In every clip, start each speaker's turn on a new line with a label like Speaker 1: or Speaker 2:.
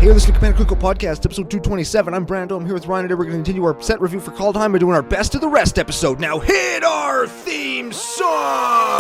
Speaker 1: Hey, this is the Cookout Podcast, episode 227. I'm Brando. I'm here with Ryan, and we're going to continue our set review for Kaldheim by doing our Best of the Rest episode. Now hit our theme song!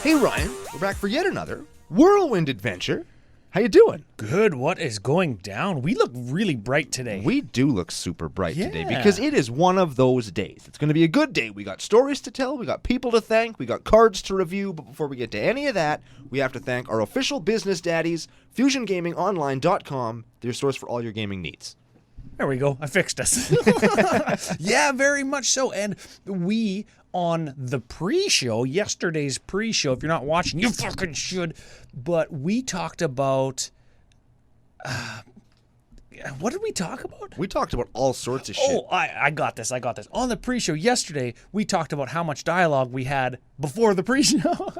Speaker 1: Hey, Ryan. We're back for yet another whirlwind adventure. How you doing?
Speaker 2: Good. What is going down? We look really bright today.
Speaker 1: We do look super bright today because it is one of those days. It's going to be a good day. We got stories to tell. We got people to thank. We got cards to review. But before we get to any of that, we have to thank our official business daddies, FusionGamingOnline.com, their source for all your gaming needs.
Speaker 2: There we go. I fixed us. Yeah, very much so. And we, on the pre-show, yesterday's pre-show, if you're not watching, you fucking should. But we talked about... what did we talk about?
Speaker 1: We talked about all sorts of shit.
Speaker 2: Oh, I got this. On the pre-show yesterday, we talked about how much dialogue we had before the pre-show.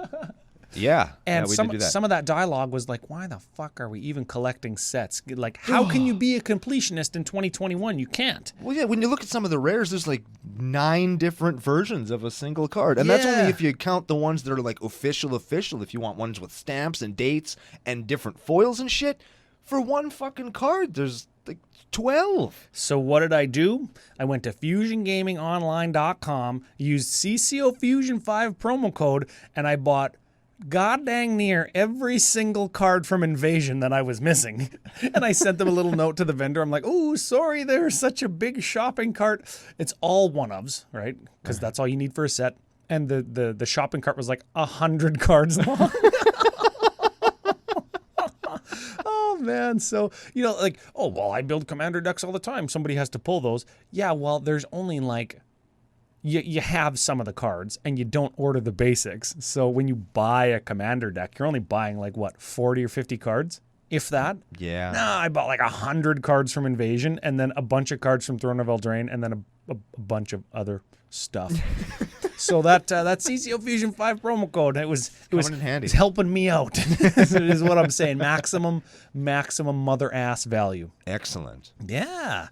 Speaker 1: Yeah.
Speaker 2: And
Speaker 1: we did do that.
Speaker 2: some of that dialogue was like, why the fuck are we even collecting sets? Like, how can you be a completionist in 2021? You can't.
Speaker 1: Well, yeah, when you look at some of the rares, there's like 9 different versions of a single card. And that's only if you count the ones that are like official. If you want ones with stamps and dates and different foils and shit. For one fucking card, there's like 12.
Speaker 2: So what did I do? I went to FusionGamingOnline.com, used CCO Fusion 5 promo code, and I bought god dang near every single card from Invasion that I was missing. And I sent them a little note to the vendor. I'm like, oh, sorry, there's such a big shopping cart. It's all one-ofs, right? Because that's all you need for a set. And the shopping cart was like 100 cards long. Oh, man. So, like, oh, well, I build commander decks all the time. Somebody has to pull those. Yeah, well, there's only like... You have some of the cards, and you don't order the basics. So when you buy a commander deck, you're only buying like, what, 40 or 50 cards? If that?
Speaker 1: Yeah.
Speaker 2: Nah, I bought like 100 cards from Invasion, and then a bunch of cards from Throne of Eldraine, and then a bunch of other stuff. So that CCO Fusion 5 promo code, it was
Speaker 1: in handy.
Speaker 2: It's helping me out. Is what I'm saying. Maximum mother ass value.
Speaker 1: Excellent.
Speaker 2: Yeah.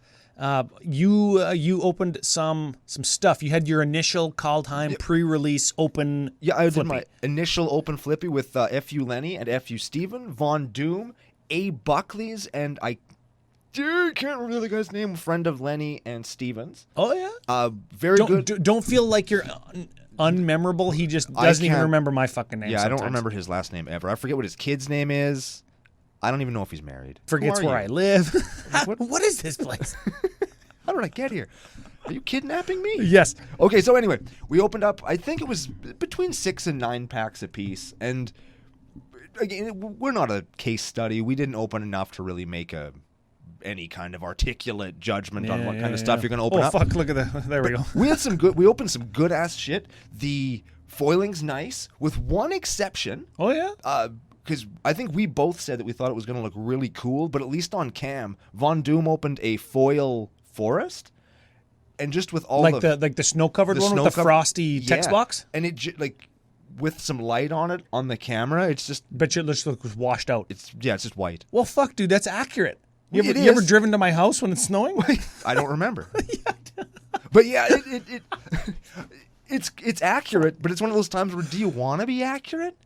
Speaker 2: You opened some stuff. You had your initial Kaldheim pre-release open.
Speaker 1: Yeah, I did
Speaker 2: flippy.
Speaker 1: my initial open flippy with FU Lenny and FU Steven, Von Doom, A. Buckley's, and I can't remember the guy's name, friend of Lenny and Stevens.
Speaker 2: Oh yeah.
Speaker 1: Very good.
Speaker 2: Don't feel like you're unmemorable. He just doesn't even remember my fucking name.
Speaker 1: Yeah,
Speaker 2: sometimes.
Speaker 1: I don't remember his last name ever. I forget what his kid's name is. I don't even know if he's married.
Speaker 2: Forgets where I live. What is this place?
Speaker 1: How did I get here? Are you kidnapping me?
Speaker 2: Yes.
Speaker 1: Okay, so anyway, we opened up, I think it was between 6 and 9 packs apiece. And again, we're not a case study. We didn't open enough to really make any kind of articulate judgment on what kind of stuff you're going to open up.
Speaker 2: Oh, fuck, look at that. There we go.
Speaker 1: We opened some good ass shit. The foiling's nice, with one exception.
Speaker 2: Oh, yeah?
Speaker 1: Because I think we both said that we thought it was going to look really cool, but at least on cam, Von Doom opened a foil forest, and just with all
Speaker 2: the snow-covered one with the frosty text box?
Speaker 1: And it, with some light on it, on the camera, it's just...
Speaker 2: Bet you it looks washed out.
Speaker 1: It's just white.
Speaker 2: Well, fuck, dude, that's accurate. You ever driven to my house when it's snowing?
Speaker 1: I don't remember. But yeah, it's accurate, but it's one of those times where, do you want to be accurate?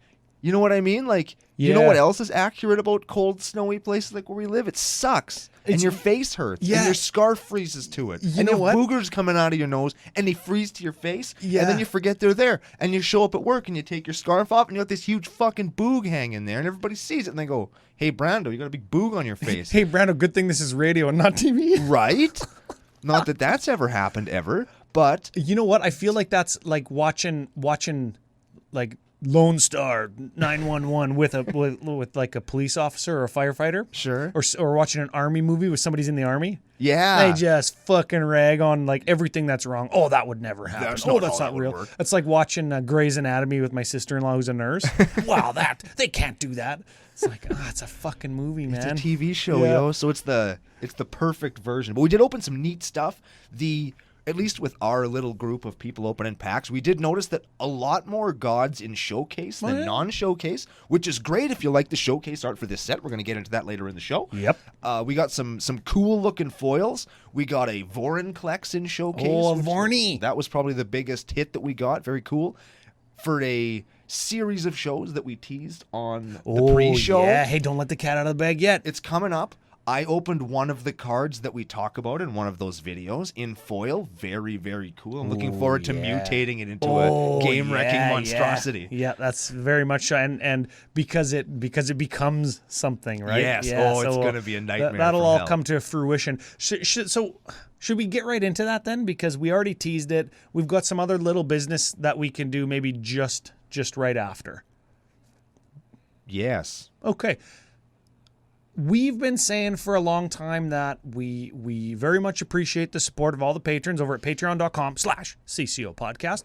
Speaker 1: You know what I mean? Like, you know what else is accurate about cold, snowy places like where we live? It sucks. And your face hurts.
Speaker 2: Yeah.
Speaker 1: And your scarf freezes to it.
Speaker 2: You
Speaker 1: and
Speaker 2: know
Speaker 1: you have
Speaker 2: what?
Speaker 1: boogers coming out of your nose, and they freeze to your face.
Speaker 2: Yeah.
Speaker 1: And then you forget they're there. And you show up at work, and you take your scarf off, and you have this huge fucking boog hanging there, and everybody sees it, and they go, hey, Brando, you got a big boog on your face.
Speaker 2: Hey, Brando, good thing this is radio and not TV.
Speaker 1: Right? Not that that's ever happened ever, but...
Speaker 2: You know what? I feel like that's like watching like... Lone Star 911 with like a police officer or a firefighter.
Speaker 1: Sure.
Speaker 2: Or watching an army movie with somebody's in the army.
Speaker 1: Yeah.
Speaker 2: They just fucking rag on like everything that's wrong. Oh, that would never happen.
Speaker 1: That's
Speaker 2: not real. It's like watching Grey's Anatomy with my sister-in-law who's a nurse. Wow, they can't do that. It's like, it's a fucking movie, man.
Speaker 1: It's a TV show, yo. So it's the perfect version. But we did open some neat stuff. At least with our little group of people opening packs, we did notice that a lot more gods in Showcase than non-Showcase, which is great if you like the Showcase art for this set. We're going to get into that later in the show.
Speaker 2: Yep.
Speaker 1: We got some cool-looking foils. We got a Vorinclex in Showcase.
Speaker 2: Oh, Vorny.
Speaker 1: That was probably the biggest hit that we got. Very cool. For a series of shows that we teased on the pre-show.
Speaker 2: Yeah, hey, don't let the cat out of the bag yet.
Speaker 1: It's coming up. I opened one of the cards that we talk about in one of those videos in foil. Very, very cool. I'm looking forward to mutating it into a game-wrecking monstrosity.
Speaker 2: Yeah, that's very much so. And because it becomes something, right?
Speaker 1: Yes.
Speaker 2: Yeah,
Speaker 1: it's going to be a nightmare.
Speaker 2: That'll
Speaker 1: from
Speaker 2: all
Speaker 1: hell.
Speaker 2: come to fruition. So should we get right into that then? Because we already teased it. We've got some other little business that we can do maybe just right after.
Speaker 1: Yes.
Speaker 2: Okay. We've been saying for a long time that we very much appreciate the support of all the patrons over at patreon.com/CCO Podcast.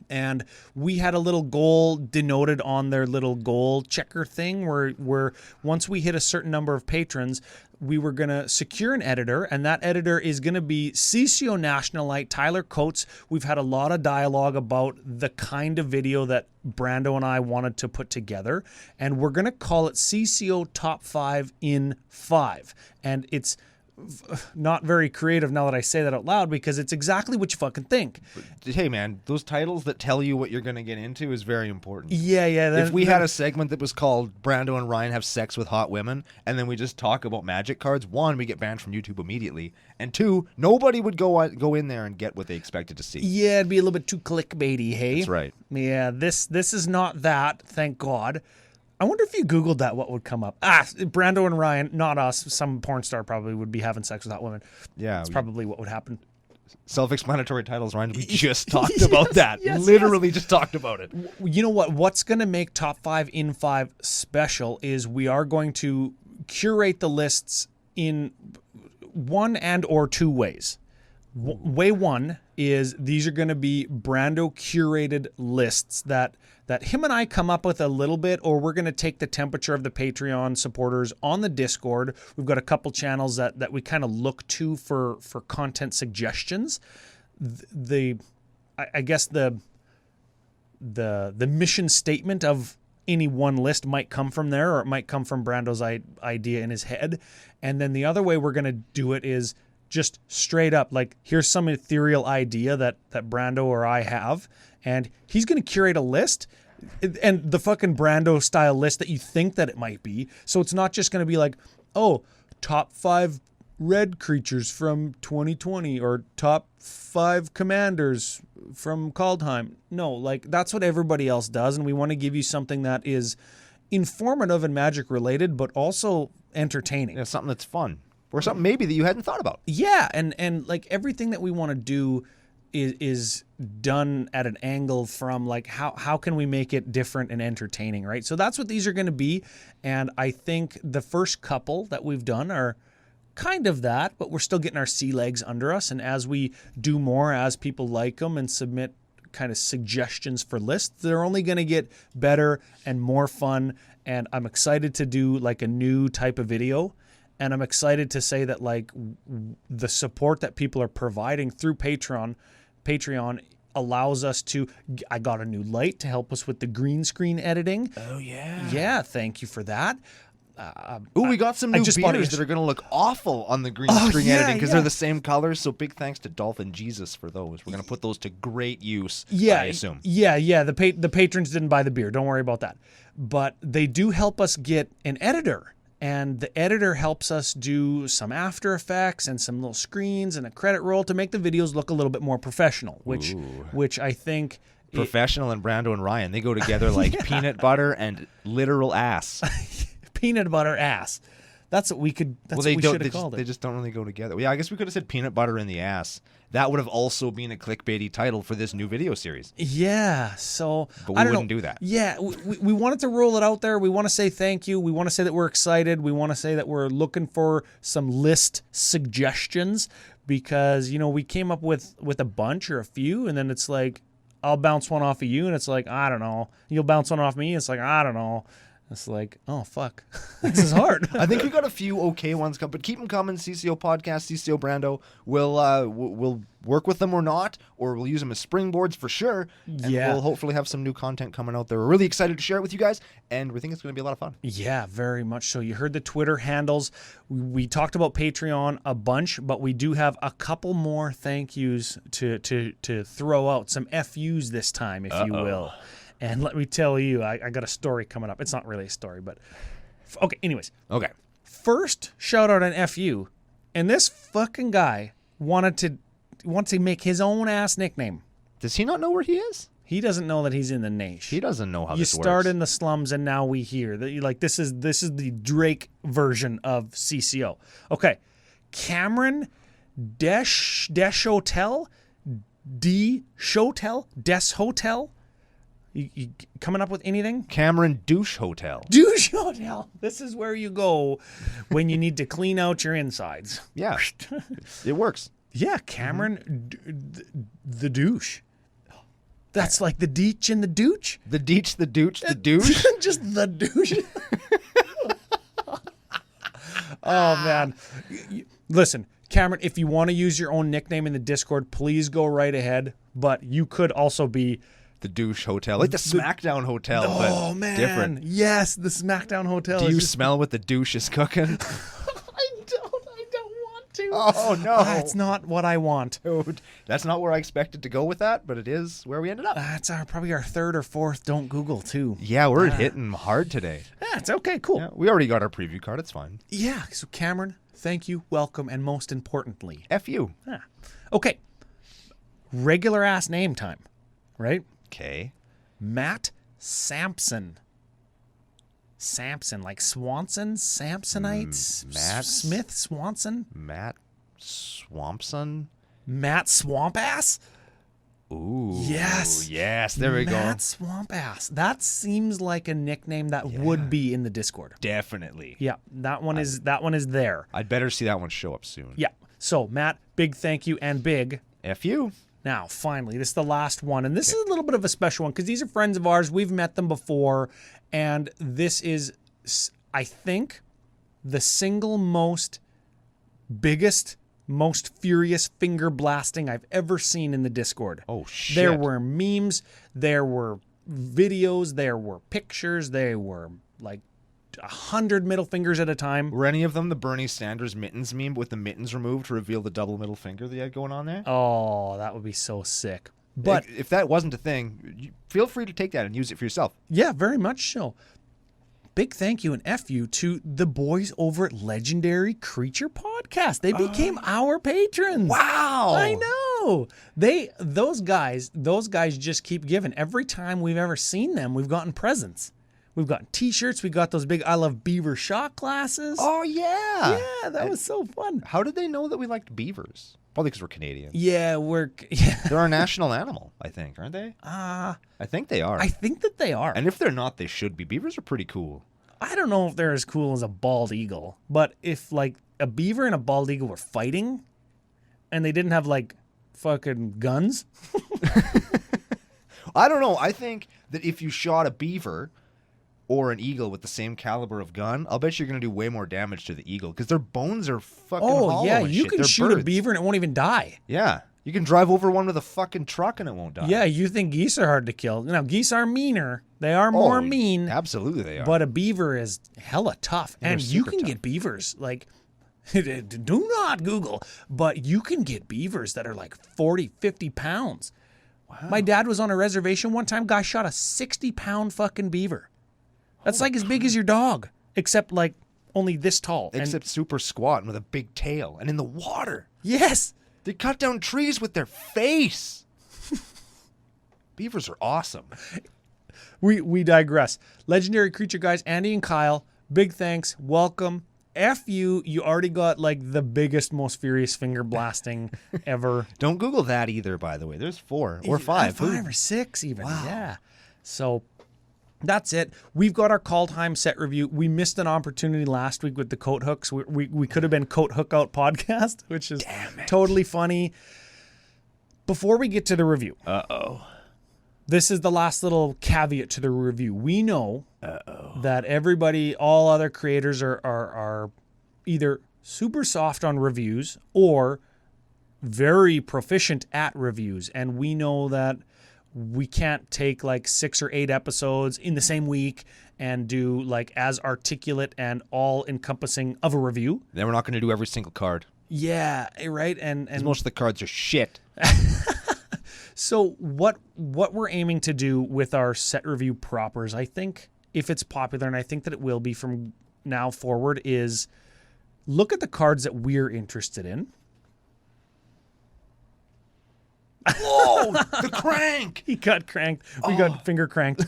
Speaker 2: And we had a little goal denoted on their little goal checker thing where once we hit a certain number of patrons, we were going to secure an editor, and that editor is going to be CCO Nationalite Tyler Coates. We've had a lot of dialogue about the kind of video that Brando and I wanted to put together, and we're going to call it CCO Top 5 in 5. And it's not very creative now that I say that out loud because it's exactly what you fucking think.
Speaker 1: Hey, man, those titles that tell you what you're going to get into is very important.
Speaker 2: Yeah.
Speaker 1: If we had a segment that was called Brando and Ryan Have Sex with Hot Women, and then we just talk about magic cards, one, we get banned from YouTube immediately, and two, nobody would go in there and get what they expected to see.
Speaker 2: Yeah, it'd be a little bit too clickbaity, hey?
Speaker 1: That's right.
Speaker 2: Yeah, this is not that, thank God. I wonder if you Googled that, what would come up? Brando and Ryan, not us. Some porn star probably would be having sex with hot women.
Speaker 1: Yeah.
Speaker 2: That's probably what would happen.
Speaker 1: Self-explanatory titles, Ryan. We just talked about that.
Speaker 2: Yes,
Speaker 1: Literally just talked about it.
Speaker 2: You know what? What's going to make Top 5 in 5 special is we are going to curate the lists in one and or two ways. Way one is these are going to be Brando curated lists that him and I come up with a little bit, or we're going to take the temperature of the Patreon supporters on the Discord. We've got a couple channels that we kind of look to for content suggestions. I guess the mission statement of any one list might come from there, or it might come from Brando's idea in his head. And then the other way we're going to do it is just straight up, like, here's some ethereal idea that Brando or I have, and he's going to curate a list, and the fucking Brando style list that you think that it might be. So it's not just going to be like, oh, top 5 red creatures from 2020 or top 5 commanders from Kaldheim. No, like, that's what everybody else does, and we want to give you something that is informative and Magic related, but also entertaining.
Speaker 1: Yeah, something that's fun. Or something maybe that you hadn't thought about.
Speaker 2: Yeah, and like everything that we want to do is done at an angle from like how can we make it different and entertaining, right? So that's what these are going to be, and I think the first couple that we've done are kind of that, but we're still getting our sea legs under us, and as we do more, as people like them and submit kind of suggestions for lists, they're only going to get better and more fun, and I'm excited to do like a new type of video. And I'm excited to say that like the support that people are providing through Patreon allows us to. I got a new light to help us with the green screen editing.
Speaker 1: Oh yeah.
Speaker 2: Yeah, thank you for that.
Speaker 1: We got some new beaters that are going to look awful on the green screen editing because they're the same colors. So big thanks to Dolphin Jesus for those. We're going to put those to great use. I assume.
Speaker 2: Yeah. The patrons didn't buy the beer. Don't worry about that. But they do help us get an editor. And the editor helps us do some After Effects and some little screens and a credit roll to make the videos look a little bit more professional, which I think...
Speaker 1: Professional and Brando and Ryan, they go together like peanut butter and literal ass.
Speaker 2: Peanut butter ass. That's what we could. That's what we should have called it.
Speaker 1: They just don't really go together. Yeah, I guess we could have said peanut butter in the ass. That would have also been a clickbaity title for this new video series.
Speaker 2: Yeah, so
Speaker 1: but we wouldn't do that.
Speaker 2: Yeah, we wanted to roll it out there. We want to say thank you. We want to say that we're excited. We want to say that we're looking for some list suggestions because we came up with a bunch or a few, and then it's like I'll bounce one off of you, and it's like I don't know. You'll bounce one off me. It's like I don't know. It's like, oh, fuck. This is hard.
Speaker 1: I think we got a few okay ones, but keep them coming. CCO Podcast, CCO Brando. We'll work with them or not, or we'll use them as springboards for sure. And we'll hopefully have some new content coming out there. We're really excited to share it with you guys, and we think it's going to be a lot of fun.
Speaker 2: Yeah, very much so. You heard the Twitter handles. We talked about Patreon a bunch, but we do have a couple more thank yous to throw out, some FUs this time, if you will. And let me tell you, I got a story coming up. It's not really a story, but okay. Anyways,
Speaker 1: Okay.
Speaker 2: first shout out on FU, and this fucking guy wants to make his own ass nickname.
Speaker 1: Does he not know where he is?
Speaker 2: He doesn't know that he's in the niche.
Speaker 1: He doesn't know how
Speaker 2: You
Speaker 1: this
Speaker 2: start
Speaker 1: works.
Speaker 2: in the slums, and now we hear that you like this is the Drake version of CCO. Okay, Cameron Desh Hotel, D Shotel, Des Hotel. You coming up with anything?
Speaker 1: Cameron Douche Hotel.
Speaker 2: Douche Hotel. This is where you go when you need to clean out your insides.
Speaker 1: Yeah. It works.
Speaker 2: Yeah, Cameron, the douche. That's like the deech and the douche.
Speaker 1: The deech, the douche, the douche.
Speaker 2: Just the douche. Oh, man. Listen, Cameron, if you want to use your own nickname in the Discord, please go right ahead. But you could also be...
Speaker 1: The douche hotel. Like the SmackDown hotel,
Speaker 2: Oh,
Speaker 1: but
Speaker 2: man.
Speaker 1: different.
Speaker 2: Yes, the SmackDown Hotel.
Speaker 1: Do you smell what the douche is cooking?
Speaker 2: I don't want to.
Speaker 1: Oh, no.
Speaker 2: That's not what I want.
Speaker 1: Dude, that's not where I expected to go with that, but it is where we ended up.
Speaker 2: That's probably our third or fourth Don't Google, too.
Speaker 1: Yeah, we're hitting hard today.
Speaker 2: That's okay, cool.
Speaker 1: Yeah, we already got our preview card. It's fine.
Speaker 2: Yeah, so Cameron, thank you, welcome, and most importantly.
Speaker 1: F you.
Speaker 2: Okay, regular ass name time, right?
Speaker 1: Okay.
Speaker 2: Matt Sampson. Sampson, like Swanson, Samsonites,
Speaker 1: Matt
Speaker 2: Smith, Swanson,
Speaker 1: Matt Swampson.
Speaker 2: Matt Swampass.
Speaker 1: Ooh.
Speaker 2: Yes.
Speaker 1: Yes, there we
Speaker 2: Matt
Speaker 1: go.
Speaker 2: Swampass. That seems like a nickname that would be in the Discord.
Speaker 1: Definitely.
Speaker 2: Yeah, that one is there.
Speaker 1: I'd better see that one show up soon.
Speaker 2: Yeah. So Matt, big thank you and big.
Speaker 1: F you.
Speaker 2: Now, finally, this is the last one, and this is a little bit of a special one because these are friends of ours. We've met them before, and this is, I think, the single biggest, most furious finger blasting I've ever seen in the Discord.
Speaker 1: Oh, shit.
Speaker 2: There were memes, there were videos, there were pictures, there were like 100 middle fingers at a time.
Speaker 1: Were any of them the Bernie Sanders mittens meme with the mittens removed to reveal the double middle finger that you had going on there?
Speaker 2: Oh, that would be so sick. But
Speaker 1: if that wasn't a thing, feel free to take that and use it for yourself.
Speaker 2: yeah, very much so. Big thank you and F you to the boys over at Legendary Creature Podcast. They became our patrons.
Speaker 1: Wow.
Speaker 2: I know. Those guys just keep giving. Every time we've ever seen them, we've gotten presents. We've gotten t-shirts. We got those big I Love Beaver shot glasses.
Speaker 1: Oh, yeah.
Speaker 2: Yeah, that was so fun.
Speaker 1: How did they know that we liked beavers? Probably because we're Canadian.
Speaker 2: Yeah,
Speaker 1: They're our national animal, I think, aren't they? I think they are.
Speaker 2: I think that they are.
Speaker 1: And if they're not, they should be. Beavers are pretty cool.
Speaker 2: I don't know if they're as cool as a bald eagle, but if like a beaver and a bald eagle were fighting and they didn't have like fucking guns.
Speaker 1: I don't know. I think that if you shot a beaver or an eagle with the same caliber of gun, I'll bet you're going to do way more damage to the eagle because their bones are fucking hollow
Speaker 2: yeah,
Speaker 1: and
Speaker 2: you
Speaker 1: shit.
Speaker 2: can
Speaker 1: They're
Speaker 2: shoot a
Speaker 1: birds.
Speaker 2: beaver and it won't even die.
Speaker 1: Yeah. You can drive over one with a fucking truck and it won't die.
Speaker 2: Yeah, you think geese are hard to kill. Now, geese are meaner. They are more mean.
Speaker 1: Absolutely they are.
Speaker 2: But a beaver is hella tough.
Speaker 1: They're
Speaker 2: And you
Speaker 1: super
Speaker 2: can
Speaker 1: tough.
Speaker 2: get beavers, like, do not Google, but you can get beavers that are like 40, 50 pounds. Wow. My dad was on a reservation one time. Guy shot a 60-pound fucking beaver. That's like as big as your dog, except like only this tall.
Speaker 1: Except super squat and with a big tail and in the water.
Speaker 2: Yes.
Speaker 1: They cut down trees with their face. Beavers are awesome.
Speaker 2: We digress. Legendary Creature guys, Andy and Kyle, big thanks. Welcome. F you already got like the biggest, most furious finger blasting ever.
Speaker 1: Don't Google that either, by the way. There's 4 or 5.
Speaker 2: 5 or 6 even.
Speaker 1: Wow.
Speaker 2: Yeah. So that's it. We've got our Kaldheim set review. We missed an opportunity last week with the coat hooks. We could have been Coat Hookout Podcast, which is totally funny. Before we get to the review. This is the last little caveat to the review. We know that everybody, all other creators are either super soft on reviews or very proficient at reviews. And we know that we can't take like 6 or 8 episodes in the same week and do like as articulate and all encompassing of a review.
Speaker 1: Then we're not going to do every single card.
Speaker 2: Yeah, right. And
Speaker 1: Most of the cards are shit.
Speaker 2: So what we're aiming to do with our set review propers, I think, if it's popular, and I think that it will be from now forward, is look at the cards that we're interested in.
Speaker 1: Whoa, the crank!
Speaker 2: He got cranked. We got finger cranked.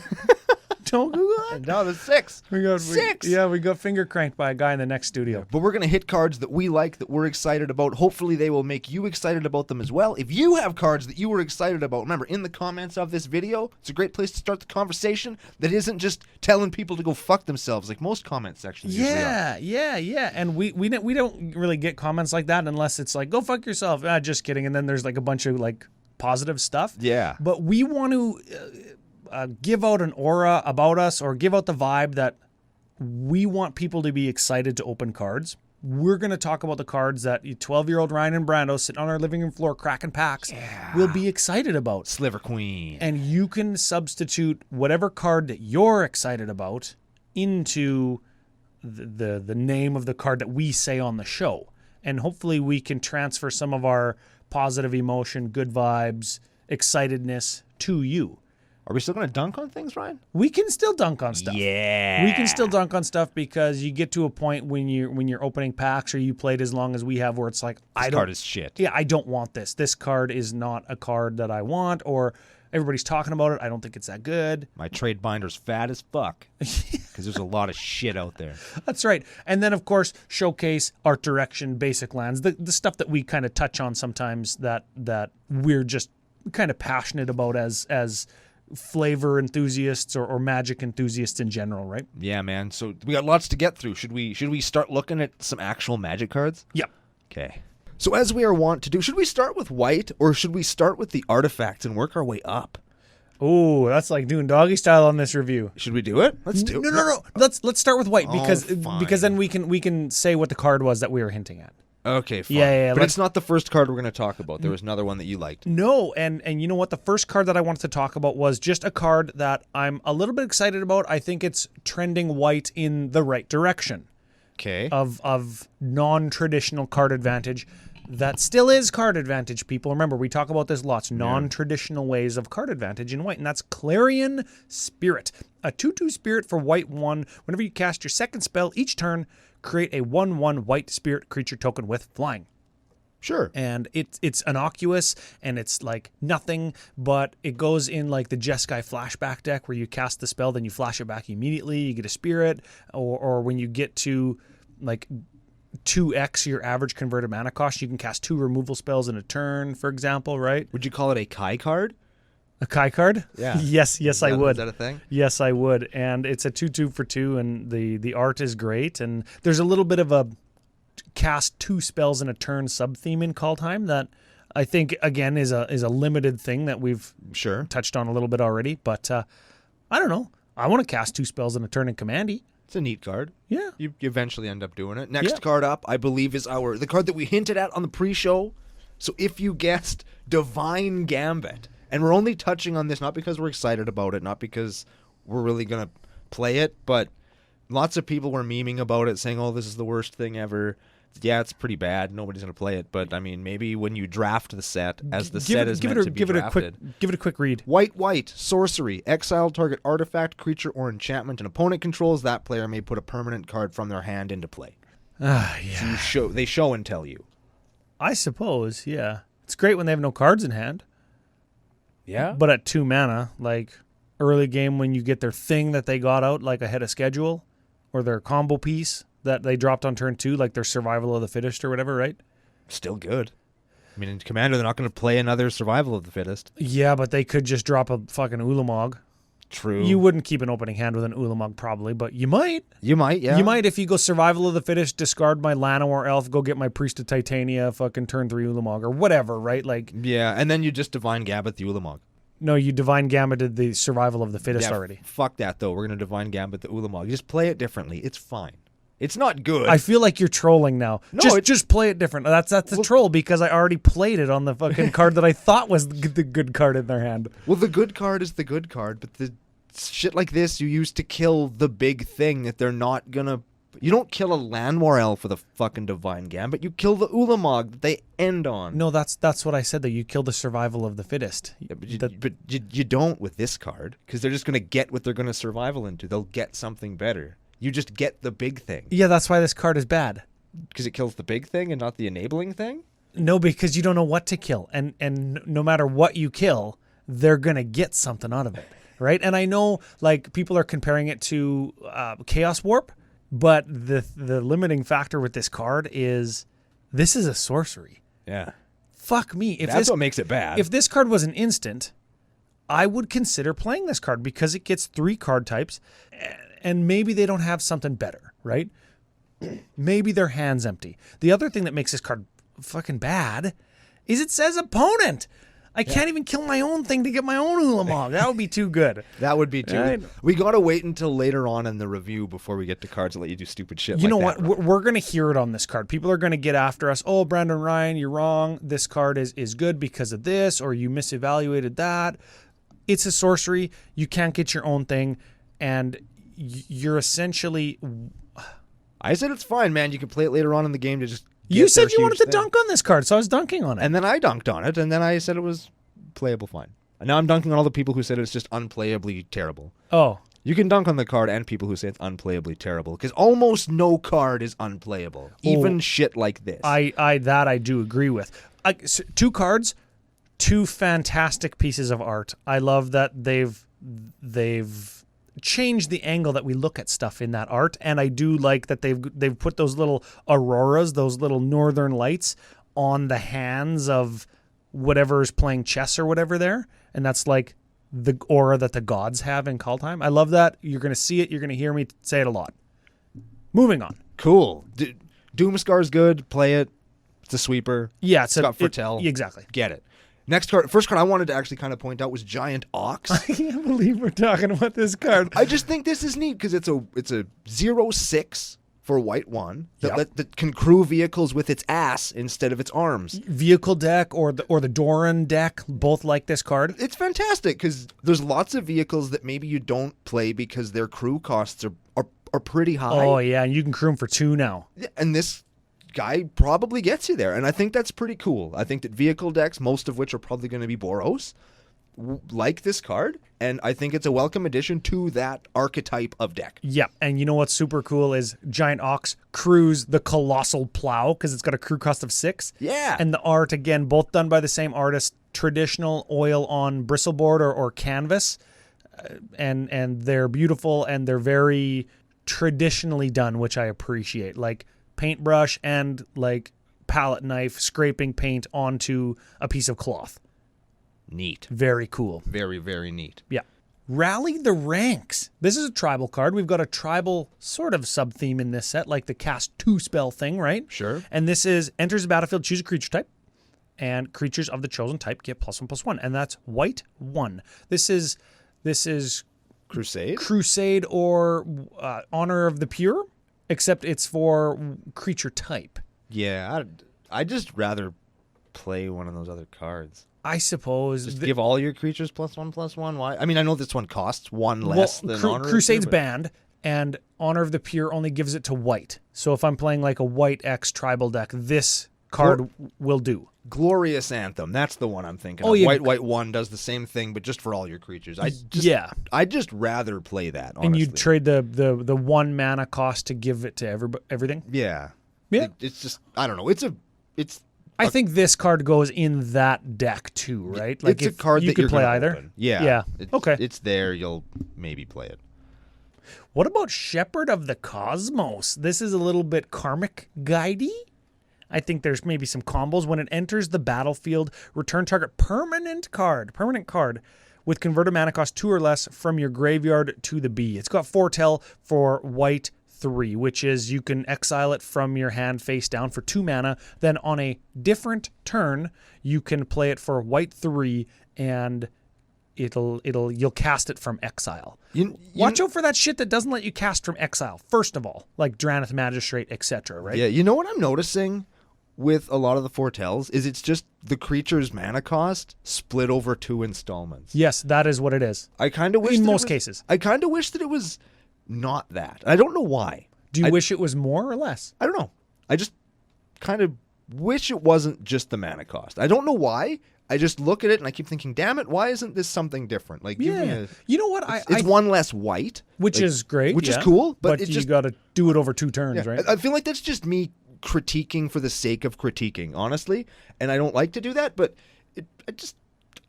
Speaker 2: Don't do that.
Speaker 1: No, there's 6.
Speaker 2: We got
Speaker 1: 6.
Speaker 2: We got finger cranked by a guy in the next studio.
Speaker 1: But we're going to hit cards that we like, that we're excited about. Hopefully they will make you excited about them as well. If you have cards that you were excited about, remember, in the comments of this video, it's a great place to start the conversation that isn't just telling people to go fuck themselves like most comment sections usually are.
Speaker 2: Yeah. And we don't really get comments like that unless it's like, go fuck yourself. Just kidding. And then there's like a bunch of like positive stuff.
Speaker 1: Yeah.
Speaker 2: But we want to give out an aura about us, or give out the vibe that we want people to be excited to open cards. We're going to talk about the cards that 12-year-old Ryan and Brando sitting on our living room floor cracking packs will be excited about.
Speaker 1: Sliver Queen.
Speaker 2: And you can substitute whatever card that you're excited about into the name of the card that we say on the show. And hopefully we can transfer some of our positive emotion, good vibes, excitedness to you.
Speaker 1: Are we still going to dunk on things, Ryan?
Speaker 2: We can still dunk on stuff.
Speaker 1: Yeah.
Speaker 2: We can still dunk on stuff because you get to a point when you're opening packs, or you played as long as we have, where it's like,
Speaker 1: This card is shit.
Speaker 2: Yeah, I don't want this. This card is not a card that I want, or everybody's talking about it. I don't think it's that good.
Speaker 1: My trade binder's fat as fuck because there's a lot of shit out there.
Speaker 2: That's right. And then, of course, showcase, art direction, basic lands, the stuff that we kind of touch on sometimes that we're just kind of passionate about as flavor enthusiasts or magic enthusiasts in general, right?
Speaker 1: Yeah, man. So we got lots to get through. Should we start looking at some actual magic cards?
Speaker 2: Yep.
Speaker 1: Okay. So as we are wont to do, should we start with white, or should we start with the artifacts and work our way up?
Speaker 2: Oh, that's like doing doggy style on this review.
Speaker 1: Should we do it? Let's do it.
Speaker 2: No. Let's start with white because
Speaker 1: fine.
Speaker 2: then we can say what the card was that we were hinting at.
Speaker 1: Okay, fine.
Speaker 2: Yeah.
Speaker 1: But it's not the first card we're going to talk about. There was another one that you liked.
Speaker 2: No, and you know what? The first card that I wanted to talk about was just a card that I'm a little bit excited about. I think it's trending white in the right direction.
Speaker 1: Okay.
Speaker 2: Of non-traditional card advantage. That still is card advantage, people. Remember, we talk about this lots. Non-traditional ways of card advantage in white, and that's Clarion Spirit. A 2/2 spirit for white 1. Whenever you cast your second spell each turn, create a 1/1 white spirit creature token with flying.
Speaker 1: Sure.
Speaker 2: And it's innocuous, and it's like nothing, but it goes in like the Jeskai flashback deck where you cast the spell, then you flash it back immediately, you get a spirit, or when you get to like 2x your average converted mana cost, you can cast 2 removal spells in a turn, for example, right?
Speaker 1: Would you call it a Kai card?
Speaker 2: A Kai card?
Speaker 1: Yeah.
Speaker 2: Yes, I would.
Speaker 1: Is that a thing?
Speaker 2: Yes, I would. And it's a 2/2 for 2, and the art is great. And there's a little bit of a cast 2 spells in a turn sub-theme in Kaldheim that I think, again, is a limited thing that we've touched on a little bit already. But I don't know. I want to cast 2 spells in a turn in Commandy.
Speaker 1: It's a neat card.
Speaker 2: Yeah.
Speaker 1: You eventually end up doing it. Next card up, I believe, is the card that we hinted at on the pre-show. So if you guessed Divine Gambit, and we're only touching on this not because we're excited about it, not because we're really going to play it, but lots of people were memeing about it, saying, oh, this is the worst thing ever. Yeah, it's pretty bad. Nobody's going to play it. But, I mean, maybe when you draft the set, as the set is meant to be drafted.
Speaker 2: Give it a quick read.
Speaker 1: White, sorcery. Exile target artifact, creature, or enchantment an opponent controls. That player may put a permanent card from their hand into play.
Speaker 2: Yeah.
Speaker 1: So they show and tell you.
Speaker 2: I suppose, yeah. It's great when they have no cards in hand.
Speaker 1: Yeah.
Speaker 2: But at 2 mana, like early game when you get their thing that they got out, like ahead of schedule, or their combo piece that they dropped on turn 2, like their survival of the fittest or whatever, right?
Speaker 1: Still good. I mean, in Commander, they're not going to play another survival of the fittest.
Speaker 2: Yeah, but they could just drop a fucking Ulamog.
Speaker 1: True.
Speaker 2: You wouldn't keep an opening hand with an Ulamog probably, but you might.
Speaker 1: You might, yeah.
Speaker 2: You might if you go survival of the fittest, discard my Llanowar Elf, go get my Priest of Titania, fucking turn 3 Ulamog, or whatever, right? Like,
Speaker 1: yeah, and then you just Divine Gambit the Ulamog.
Speaker 2: No, you Divine Gambited the survival of the fittest already.
Speaker 1: Fuck that, though. We're going to Divine Gambit the Ulamog. Just play it differently. It's fine. It's not good.
Speaker 2: I feel like you're trolling now.
Speaker 1: No,
Speaker 2: just play it different. That's a troll because I already played it on the fucking card that I thought was the good card in their hand.
Speaker 1: Well, the good card is the good card, but the shit like this you use to kill the big thing that they're not going to You don't kill a Landmorel for the fucking Divine Gambit. You kill the Ulamog that they end on.
Speaker 2: No, that's what I said, though. You kill the survival of the fittest.
Speaker 1: Yeah, but you don't with this card, because they're just going to get what they're going to survival into. They'll get something better. You just get the big thing.
Speaker 2: Yeah, that's why this card is bad.
Speaker 1: Because it kills the big thing and not the enabling thing?
Speaker 2: No, because you don't know what to kill. And no matter what you kill, they're going to get something out of it, right? And I know, like, people are comparing it to Chaos Warp, but the limiting factor with this card is this is a sorcery.
Speaker 1: Yeah.
Speaker 2: Fuck me.
Speaker 1: That's what makes it bad.
Speaker 2: If this card was an instant, I would consider playing this card because it gets 3 card types, and maybe they don't have something better, right? Maybe their hand's empty. The other thing that makes this card fucking bad is it says opponent. I can't even kill my own thing to get my own Ulamog. That would be too good.
Speaker 1: That would be too good. We got to wait until later on in the review before we get to cards that let you do stupid shit
Speaker 2: You
Speaker 1: like
Speaker 2: know
Speaker 1: that.
Speaker 2: what? We're going to hear it on this card. People are going to get after us. Oh, Brandon Ryan, you're wrong. This card is good because of this, or you misevaluated that. It's a sorcery. You can't get your own thing, and you're essentially...
Speaker 1: I said it's fine, man. You can play it later on in the game to just...
Speaker 2: You said you wanted to dunk on this card, so I was dunking on it.
Speaker 1: And then I dunked on it, and then I said it was playable fine. And now I'm dunking on all the people who said it's just unplayably terrible.
Speaker 2: Oh.
Speaker 1: You can dunk on the card and people who say it's unplayably terrible, because almost no card is unplayable, even shit like this.
Speaker 2: I do agree with. 2 cards, 2 fantastic pieces of art. I love that they've change the angle that we look at stuff in that art, and I do like that they've put those little auroras, those little northern lights on the hands of whatever is playing chess or whatever there, and that's like the aura that the gods have in Kaldheim. I love that. You're going to see it. You're going to hear me say it a lot. Moving on.
Speaker 1: Cool. Doomscar's good. Play it. It's a sweeper.
Speaker 2: Yeah,
Speaker 1: it's got Foretell.
Speaker 2: Exactly.
Speaker 1: Get it. Next card, first card I wanted to actually kind of point out was Giant Ox.
Speaker 2: I can't believe we're talking about this card.
Speaker 1: I just think this is neat because it's a 0/6 for white 1 that can crew vehicles with its ass instead of its arms.
Speaker 2: Vehicle deck or the Doran deck both like this card.
Speaker 1: It's fantastic because there's lots of vehicles that maybe you don't play because their crew costs are pretty high.
Speaker 2: Oh yeah, and you can crew them for 2 now.
Speaker 1: And this guy probably gets you there, and I think that's pretty cool. I think that vehicle decks, most of which are probably going to be Boros, like this card, and I think it's a welcome addition to that archetype of deck.
Speaker 2: Yeah, and you know what's super cool is Giant Ox crews the Colossal Plow because it's got a crew cost of 6.
Speaker 1: Yeah.
Speaker 2: And the art, again, both done by the same artist, traditional oil on bristleboard or canvas, and they're beautiful, and they're very traditionally done, which I appreciate. Like paintbrush and like palette knife scraping paint onto a piece of cloth.
Speaker 1: Neat.
Speaker 2: Very cool.
Speaker 1: Very, very neat.
Speaker 2: Yeah. Rally the Ranks. This is a tribal card. We've got a tribal sort of sub-theme in this set, like the cast 2 spell thing, right?
Speaker 1: Sure.
Speaker 2: And this is enters the battlefield, choose a creature type, and creatures of the chosen type get +1/+1, and that's white 1. This is Crusade or Honor of the Pure, except it's for creature type.
Speaker 1: Yeah, I'd just rather play one of those other cards.
Speaker 2: I suppose.
Speaker 1: Just give all your creatures +1/+1. Why? I mean, I know this one costs 1 less than Honor
Speaker 2: Crusade's
Speaker 1: of the Pure,
Speaker 2: banned, and Honor of the Pure only gives it to white. So if I'm playing like a white X tribal deck, this card will do.
Speaker 1: Glorious Anthem. That's the one I'm thinking
Speaker 2: Oh,
Speaker 1: of.
Speaker 2: yeah.
Speaker 1: White 1 does the same thing, but just for all your creatures. I'd just rather play that, honestly.
Speaker 2: And you trade the 1 mana cost to give it to everything?
Speaker 1: Yeah.
Speaker 2: Yeah.
Speaker 1: It's just, I don't know.
Speaker 2: I think this card goes in that deck too, right? Like
Speaker 1: it's a card
Speaker 2: you
Speaker 1: that
Speaker 2: could
Speaker 1: you're
Speaker 2: play
Speaker 1: gonna
Speaker 2: either.
Speaker 1: Open. Yeah.
Speaker 2: Yeah. Okay.
Speaker 1: It's there. You'll maybe play it.
Speaker 2: What about Shepherd of the Cosmos? This is a little bit karmic guidey. I think there's maybe some combos. When it enters the battlefield, return target permanent card with converted mana cost 2 or less from your graveyard to the B. It's got Foretell for white 3, which is you can exile it from your hand face down for 2 mana. Then on a different turn, you can play it for white 3, and you'll cast it from exile. Watch out for that shit that doesn't let you cast from exile. First of all, like Drannith Magistrate, etc. Right?
Speaker 1: Yeah. You know what I'm noticing with a lot of the Foretells is it's just the creature's mana cost split over 2 installments.
Speaker 2: Yes, that is what it is.
Speaker 1: I kind of wish
Speaker 2: in
Speaker 1: that
Speaker 2: most cases.
Speaker 1: I kind of wish that it was not that. I don't know why.
Speaker 2: Do you wish it was more or less?
Speaker 1: I don't know. I just kind of wish it wasn't just the mana cost. I don't know why. I just look at it and I keep thinking, damn it, why isn't this something different? Like, give me
Speaker 2: you know what?
Speaker 1: It's one less white.
Speaker 2: Which is great.
Speaker 1: Which is cool. But
Speaker 2: you
Speaker 1: just
Speaker 2: got to do it over 2 turns, right?
Speaker 1: I feel like that's just me critiquing for the sake of critiquing, honestly. And I don't like to do that, but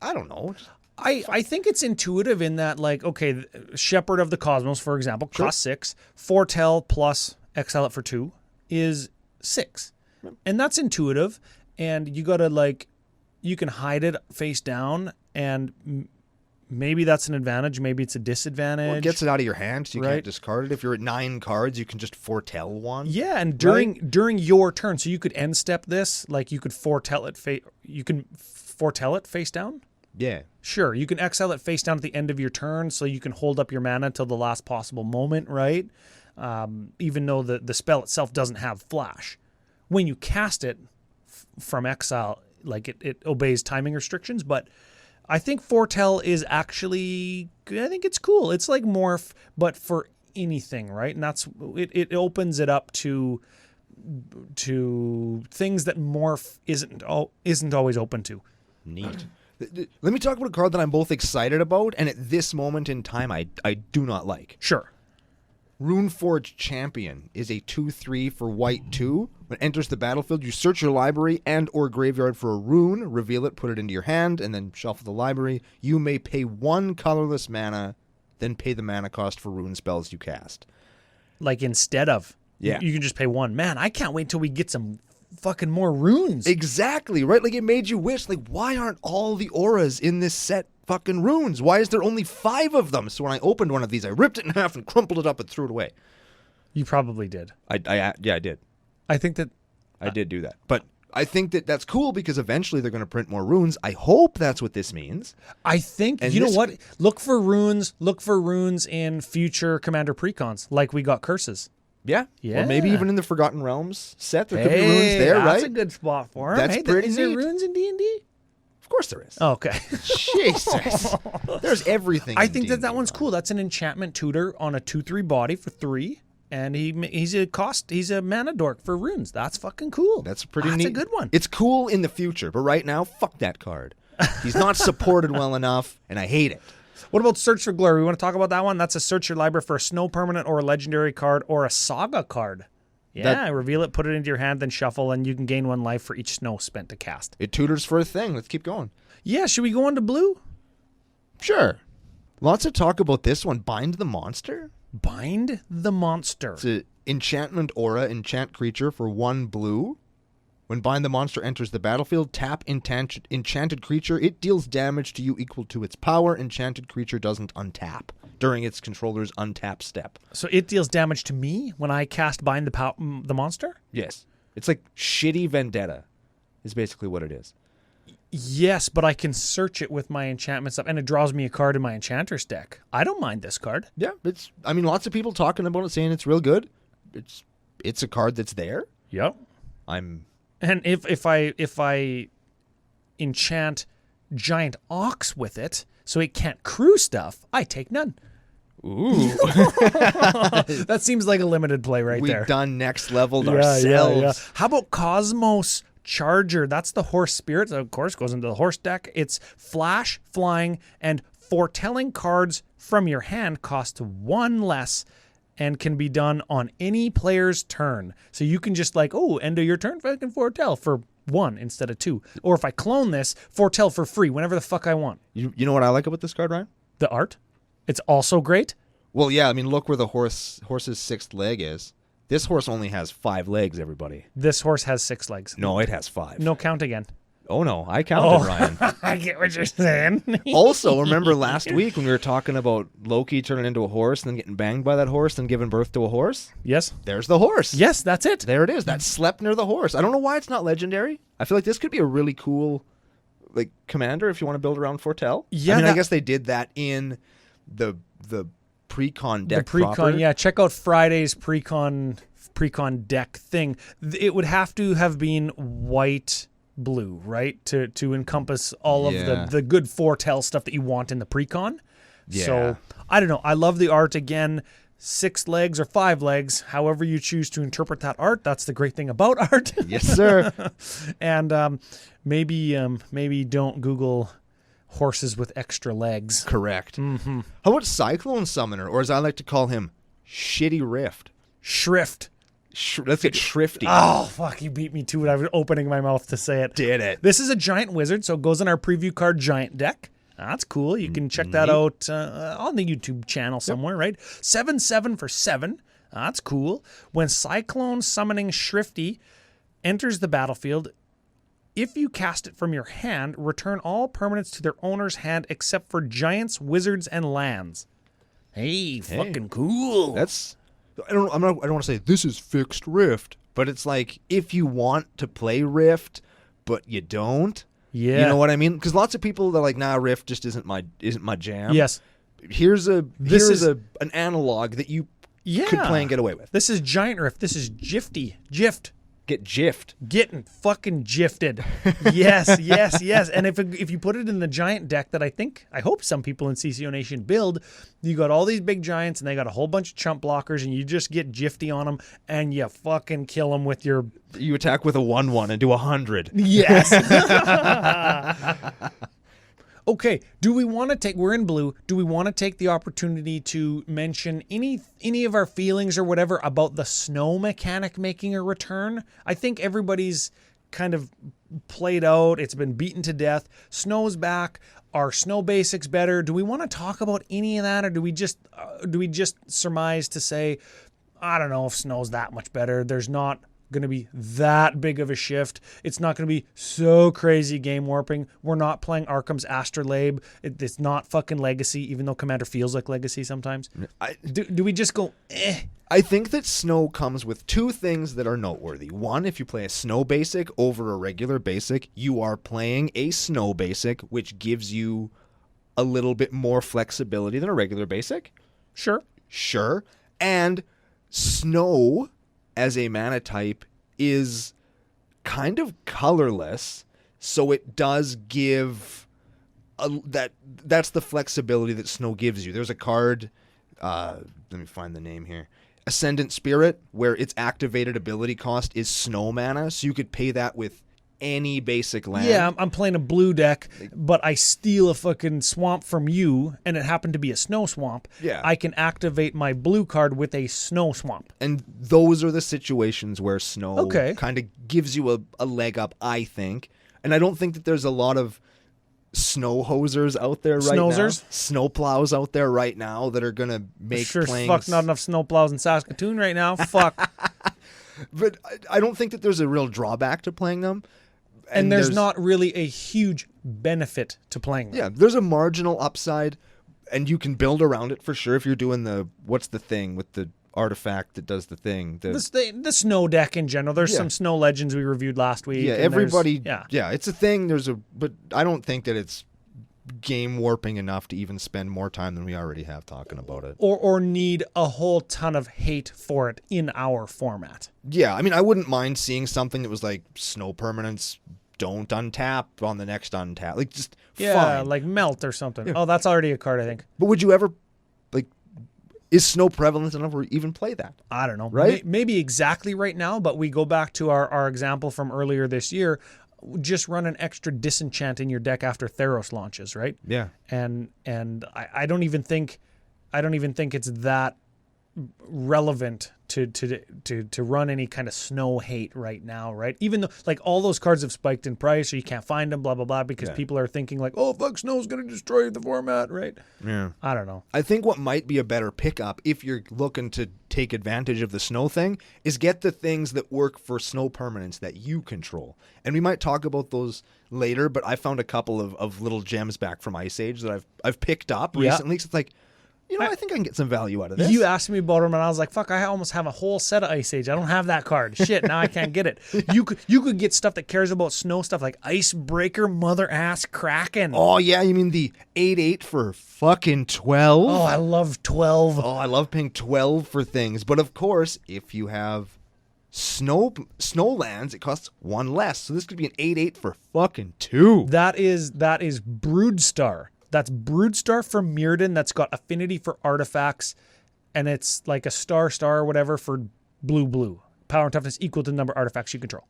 Speaker 1: I don't know.
Speaker 2: I think it's intuitive in that, like, okay, Shepherd of the Cosmos, for example, costs 6. Foretell plus exile it for 2 is 6. And that's intuitive. And you got to, like, you can hide it face down, and maybe that's an advantage. Maybe it's a disadvantage.
Speaker 1: Well, it gets it out of your hand, so you can't discard it. If you're at 9 cards, you can just foretell one.
Speaker 2: Yeah, and during your turn, so you could end step this, like you could foretell it. You can foretell it face down.
Speaker 1: Yeah,
Speaker 2: sure. You can exile it face down at the end of your turn, so you can hold up your mana till the last possible moment, right? Even though the spell itself doesn't have flash, when you cast it from exile, like it obeys timing restrictions, but I think foretell is actually, I think it's cool. It's like morph, but for anything, right? And that's it opens it up to things that morph isn't always open to.
Speaker 1: Neat. Let me talk about a card that I'm both excited about and at this moment in time I do not like.
Speaker 2: Sure.
Speaker 1: Runeforge Champion is a 2/3 for white 2. When it enters the battlefield, you search your library and or graveyard for a rune, reveal it, put it into your hand, and then shuffle the library. You may pay 1 colorless mana, then pay the mana cost for rune spells you cast.
Speaker 2: Like instead of.
Speaker 1: Yeah.
Speaker 2: You can just pay 1. Man, I can't wait till we get some fucking more runes.
Speaker 1: Exactly, right? Like it made you wish, like, why aren't all the auras in this set fucking runes? Why is there only 5 of them? So when I opened one of these, I ripped it in half and crumpled it up and threw it away.
Speaker 2: You probably did.
Speaker 1: I did.
Speaker 2: I think that
Speaker 1: I did do that. But I think that that's cool because eventually they're going to print more runes. I hope that's what this means.
Speaker 2: I think, and you know what? Look for runes in future Commander Precons, like we got curses.
Speaker 1: Yeah.
Speaker 2: Yeah.
Speaker 1: Or maybe even in the Forgotten Realms set, there could be runes there,
Speaker 2: that's
Speaker 1: right?
Speaker 2: That's a good spot for them.
Speaker 1: That's pretty
Speaker 2: is
Speaker 1: neat.
Speaker 2: there runes in D&D?
Speaker 1: Of course there is.
Speaker 2: Oh, okay.
Speaker 1: Jesus. There's everything.
Speaker 2: I think that one's cool. That's an enchantment tutor on a 2/3 body for 3. And he's a mana dork for runes. That's fucking cool.
Speaker 1: That's pretty neat.
Speaker 2: That's a good one.
Speaker 1: It's cool in the future, but right now, fuck that card. He's not supported well enough, and I hate it.
Speaker 2: What about Search for Glory? We want to talk about that one? That's a search your library for a snow permanent or a legendary card or a saga card. Yeah, reveal it, put it into your hand, then shuffle, and you can gain 1 life for each snow spent to cast.
Speaker 1: It tutors for a thing. Let's keep going.
Speaker 2: Yeah, should we go on to blue?
Speaker 1: Sure. Lots of talk about this one. Bind the Monster?
Speaker 2: Bind the Monster.
Speaker 1: It's an enchantment aura, enchant creature for 1 blue. When Bind the Monster enters the battlefield, tap enchanted creature. It deals damage to you equal to its power. Enchanted creature doesn't untap during its controller's untap step.
Speaker 2: So it deals damage to me when I cast Bind the Monster?
Speaker 1: Yes. It's like shitty Vendetta is basically what it is.
Speaker 2: Yes, but I can search it with my enchantment stuff, and it draws me a card in my Enchanter's deck. I don't mind this card.
Speaker 1: Yeah, lots of people talking about it, saying it's real good. It's a card that's there.
Speaker 2: Yep. And if I enchant Giant Ox with it, so it can't crew stuff, I take none.
Speaker 1: Ooh.
Speaker 2: That seems like a limited play there.
Speaker 1: We've done next leveled ourselves.
Speaker 2: Yeah. How about Cosmos Charger? That's the horse spirit. Of course, goes into the horse deck. It's flash, flying, and foretelling cards from your hand cost 1 less and can be done on any player's turn. So you can just end of your turn, I can foretell for 1 instead of 2. Or if I clone this, foretell for free whenever the fuck I want.
Speaker 1: You know what I like about this card, Ryan?
Speaker 2: The art. It's also great.
Speaker 1: Well, yeah, look where the horse's 6th leg is. This horse only has 5 legs, everybody.
Speaker 2: This horse has 6 legs.
Speaker 1: No, it has 5.
Speaker 2: No, count again.
Speaker 1: Oh, no, I counted, Ryan.
Speaker 2: I get what you're saying.
Speaker 1: Also, remember last week when we were talking about Loki turning into a horse and then getting banged by that horse and giving birth to a horse?
Speaker 2: Yes.
Speaker 1: There's the horse.
Speaker 2: Yes, that's it.
Speaker 1: There it is. That Sleipnir the horse. I don't know why it's not legendary. I feel like this could be a really cool commander if you want to build around Foretell.
Speaker 2: Yeah,
Speaker 1: I guess they did that in the Precon deck.
Speaker 2: The Precon,
Speaker 1: proper.
Speaker 2: yeah. Check out Friday's Precon deck thing. It would have to have been white-blue, right? To encompass all of the good foretell stuff that you want in the Precon.
Speaker 1: Yeah.
Speaker 2: So, I don't know. I love the art again. 6 legs or 5 legs, however you choose to interpret that art. That's the great thing about art.
Speaker 1: Yes, sir.
Speaker 2: And maybe don't Google horses with extra legs.
Speaker 1: Correct. Mm-hmm. How about Cyclone Summoner, or as I like to call him, Shitty Rift?
Speaker 2: Shrift.
Speaker 1: Let's get Shrifty.
Speaker 2: Oh, fuck, you beat me to it. I was opening my mouth to say it.
Speaker 1: Did it.
Speaker 2: This is a giant wizard, so it goes in our preview card giant deck. That's cool. You can check that out on the YouTube channel somewhere, right? 7/7 for 7. That's cool. When Cyclone Summoning Shrifty enters the battlefield, if you cast it from your hand, return all permanents to their owner's hand except for giants, wizards, and lands. Hey, fucking cool.
Speaker 1: That's... I don't want to say this is fixed Rift, but it's like if you want to play Rift, but you don't.
Speaker 2: Yeah.
Speaker 1: You know what I mean? Because lots of people are like, nah, Rift just isn't my jam.
Speaker 2: Yes.
Speaker 1: Here's an analog that you could play and get away with.
Speaker 2: This is Giant Rift. This is Gift.
Speaker 1: Get jiffed.
Speaker 2: Getting fucking gifted. Yes, yes, yes. And if you put it in the giant deck that I hope some people in CCO Nation build, you got all these big giants and they got a whole bunch of chump blockers and you just get gifty on them and you fucking kill them with your...
Speaker 1: You attack with a 1/1 and do 100.
Speaker 2: Yes. Okay, do we want to take, we're in blue, do we want to take the opportunity to mention any of our feelings or whatever about the snow mechanic making a return? I think everybody's kind of played out. It's been beaten to death. Snow's back. Are snow basics better? Do we want to talk about any of that, or do we just surmise to say, I don't know if snow's that much better. There's not going to be that big of a shift. It's not going to be so crazy game warping. We're not playing Arkham's Astrolabe. It's not fucking Legacy, even though Commander feels like Legacy sometimes. Do we just go, eh?
Speaker 1: I think that snow comes with two things that are noteworthy. One, if you play a snow basic over a regular basic, you are playing a snow basic, which gives you a little bit more flexibility than a regular basic. Sure. And snow as a mana type is kind of colorless, so it does give that's the flexibility that snow gives you. There's a card, let me find the name here, Ascendant Spirit, where its activated ability cost is snow mana, so you could pay that with any basic land.
Speaker 2: Yeah, I'm playing a blue deck, but I steal a fucking swamp from you, and it happened to be a snow swamp.
Speaker 1: Yeah.
Speaker 2: I can activate my blue card with a snow swamp.
Speaker 1: And those are the situations where snow
Speaker 2: Okay.
Speaker 1: kind of gives you a leg up, I think. And I don't think that there's a lot of snow hosers out there right
Speaker 2: Snowzers?
Speaker 1: now. Snow plows out there right now that are going to make
Speaker 2: Sure
Speaker 1: playing...
Speaker 2: fuck not enough snowplows in Saskatoon right now. Fuck.
Speaker 1: But I don't think that there's a real drawback to playing them.
Speaker 2: And there's not really a huge benefit to playing them.
Speaker 1: Yeah, there's a marginal upside, and you can build around it for sure if you're doing what's the thing with the artifact that does the thing?
Speaker 2: The snow deck in general. There's some snow legends we reviewed last week.
Speaker 1: Yeah,
Speaker 2: and
Speaker 1: everybody... Yeah, it's a thing. But I don't think that it's game warping enough to even spend more time than we already have talking about it.
Speaker 2: Or need a whole ton of hate for it in our format.
Speaker 1: Yeah, I mean, I wouldn't mind seeing something that was like snow permanents don't untap on the next untap. Like, just fine.
Speaker 2: Like Melt or something. Yeah. Oh, that's already a card, I think.
Speaker 1: But would you ever, like, is snow prevalent enough to even play that?
Speaker 2: I don't know.
Speaker 1: Right?
Speaker 2: Maybe exactly right now, but we go back to our example from earlier this year. Just run an extra disenchant in your deck after Theros launches, right?
Speaker 1: Yeah.
Speaker 2: And I don't even think it's that relevant to run any kind of snow hate right now, right? Even though like all those cards have spiked in price or you can't find them, blah blah blah, because people are thinking like, oh fuck, snow's gonna destroy the format, right?
Speaker 1: Yeah.
Speaker 2: I don't know.
Speaker 1: I think what might be a better pickup if you're looking to take advantage of the snow thing is get the things that work for snow permanents that you control. And we might talk about those later, but I found a couple of little gems back from Ice Age that I've picked up recently. So it's like, you know, I think I can get some value out of this.
Speaker 2: You asked me about them, and I was like, fuck, I almost have a whole set of Ice Age. I don't have that card. Shit, now I can't get it. You could get stuff that cares about snow stuff like Icebreaker, Mother Ass Kraken.
Speaker 1: Oh, yeah, you mean the 8/8 for fucking 12?
Speaker 2: Oh, I love 12.
Speaker 1: Oh, I love paying 12 for things. But of course, if you have snowlands, it costs one less. So this could be an 8/8 for fucking 2.
Speaker 2: That is Broodstar. That's Broodstar from Mirrodin that's got affinity for artifacts and it's like a star or whatever for blue. Power and toughness equal to the number of artifacts you control.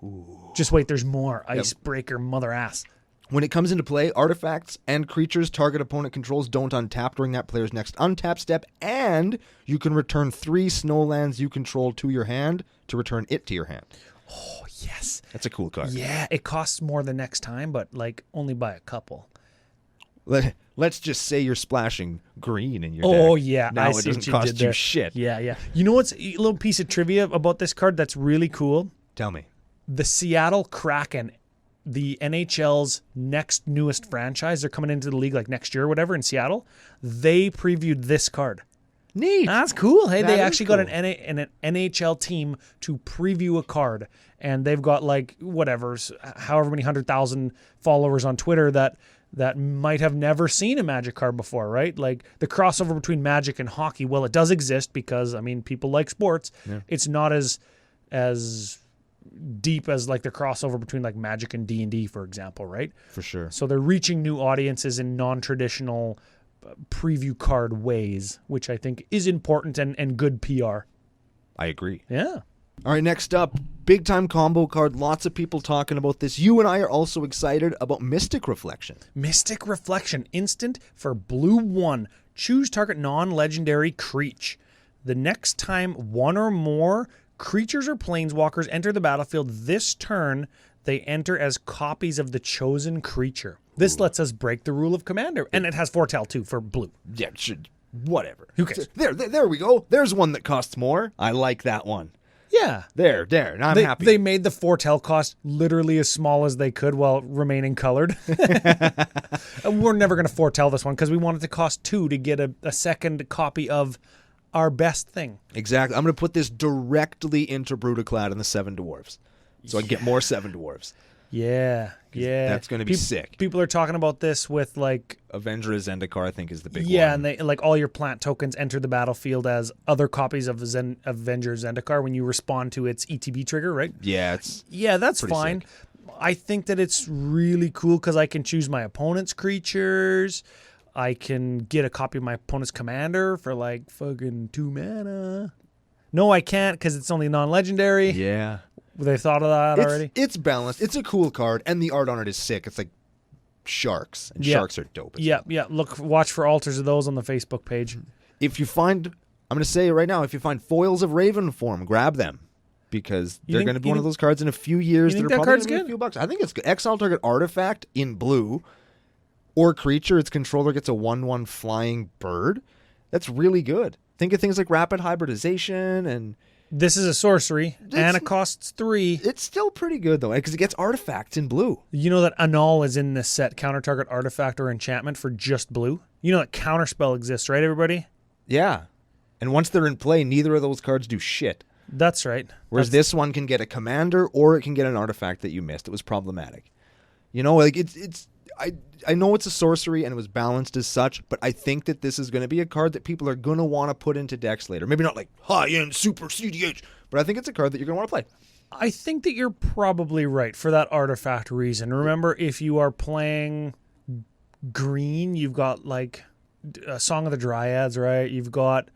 Speaker 2: Ooh. Just wait, there's more. Icebreaker, mother ass.
Speaker 1: When it comes into play, artifacts and creatures target opponent controls don't untap during that player's next untap step, and you can return 3 snowlands you control to your hand to return it to your hand.
Speaker 2: Oh, yes.
Speaker 1: That's a cool card.
Speaker 2: Yeah, it costs more the next time, but like only by a couple.
Speaker 1: Let's just say you're splashing green in your deck.
Speaker 2: Oh, yeah.
Speaker 1: Now it doesn't cost you shit.
Speaker 2: Yeah. You know what's a little piece of trivia about this card that's really cool?
Speaker 1: Tell me.
Speaker 2: The Seattle Kraken, the NHL's next newest franchise, they're coming into the league like next year or whatever in Seattle. They previewed this card.
Speaker 1: Neat.
Speaker 2: That's cool. Hey, they actually
Speaker 1: cool.
Speaker 2: got an NHL team to preview a card, and they've got like however many 100,000 followers on Twitter that might have never seen a Magic card before, right? Like the crossover between Magic and hockey. Well, it does exist because people like sports. Yeah. It's not as deep as like the crossover between like Magic and D&D, for example, right?
Speaker 1: For sure.
Speaker 2: So they're reaching new audiences in non-traditional preview card ways, which I think is important and good PR.
Speaker 1: I agree.
Speaker 2: Yeah.
Speaker 1: All right, next up, big time combo card. Lots of people talking about this. You and I are also excited about Mystic Reflection.
Speaker 2: Mystic Reflection, instant for blue 1. Choose target non-legendary creature. The next time one or more creatures or planeswalkers enter the battlefield this turn, they enter as copies of the chosen creature. This lets us break the rule of Commander. And it has Foretell, too, for blue.
Speaker 1: Yeah, whatever.
Speaker 2: Who cares?
Speaker 1: There we go. There's one that costs more. I like that one.
Speaker 2: Yeah.
Speaker 1: There. Now I'm happy.
Speaker 2: They made the Foretell cost literally as small as they could while remaining colored. We're never going to foretell this one because we want it to cost 2 to get a second copy of our best thing.
Speaker 1: Exactly. I'm going to put this directly into Brutaclad and the 7 Dwarves. So I can get more 7 Dwarves.
Speaker 2: Yeah.
Speaker 1: That's going to be sick.
Speaker 2: People are talking about this with like
Speaker 1: Avenger Zendikar, I think, is the big one.
Speaker 2: Yeah, and they like all your plant tokens enter the battlefield as other copies of Avenger Zendikar when you respond to its ETB trigger, right?
Speaker 1: Yeah,
Speaker 2: that's fine.
Speaker 1: Sick.
Speaker 2: I think that it's really cool because I can choose my opponent's creatures. I can get a copy of my opponent's commander for like fucking 2 mana. No, I can't because it's only non-legendary.
Speaker 1: Yeah.
Speaker 2: They thought of that already?
Speaker 1: It's balanced. It's a cool card, and the art on it is sick. It's like sharks, and sharks are dope.
Speaker 2: Yeah. Watch for alters of those on the Facebook page.
Speaker 1: If you find, I'm going to say it right now, if you find foils of Raven form, grab them. Because they're going to be one of those cards in a few years that are probably going to be a few bucks. I think it's good. Exile target artifact in blue or creature, its controller gets a 1/1 flying bird. That's really good. Think of things like rapid hybridization and...
Speaker 2: This is a sorcery, and it costs 3.
Speaker 1: It's still pretty good, though, because it gets artifacts in blue.
Speaker 2: You know that Annul is in this set, counter target artifact or enchantment for just blue? You know that counterspell exists, right, everybody?
Speaker 1: Yeah. And once they're in play, neither of those cards do shit.
Speaker 2: That's right.
Speaker 1: Whereas this one can get a commander or it can get an artifact that you missed. It was problematic. You know, like I know it's a sorcery and it was balanced as such, but I think that this is going to be a card that people are going to want to put into decks later. Maybe not like high-end super CDH, but I think it's a card that you're going to want to play.
Speaker 2: I think that you're probably right for that artifact reason. Remember, if you are playing green, you've got like a Song of the Dryads, right? You've got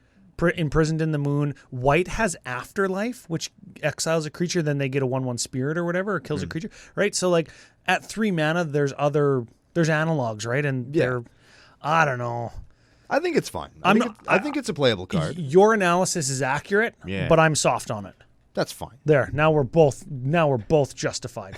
Speaker 2: Imprisoned in the Moon. White has Afterlife, which exiles a creature, then they get a 1/1 spirit or whatever, or kills a creature, right? So like at 3 mana, there's analogs, right? And they're, I don't know.
Speaker 1: I think it's fine. I think it's a playable card.
Speaker 2: Your analysis is accurate, but I'm soft on it.
Speaker 1: That's fine.
Speaker 2: There. Now we're both justified.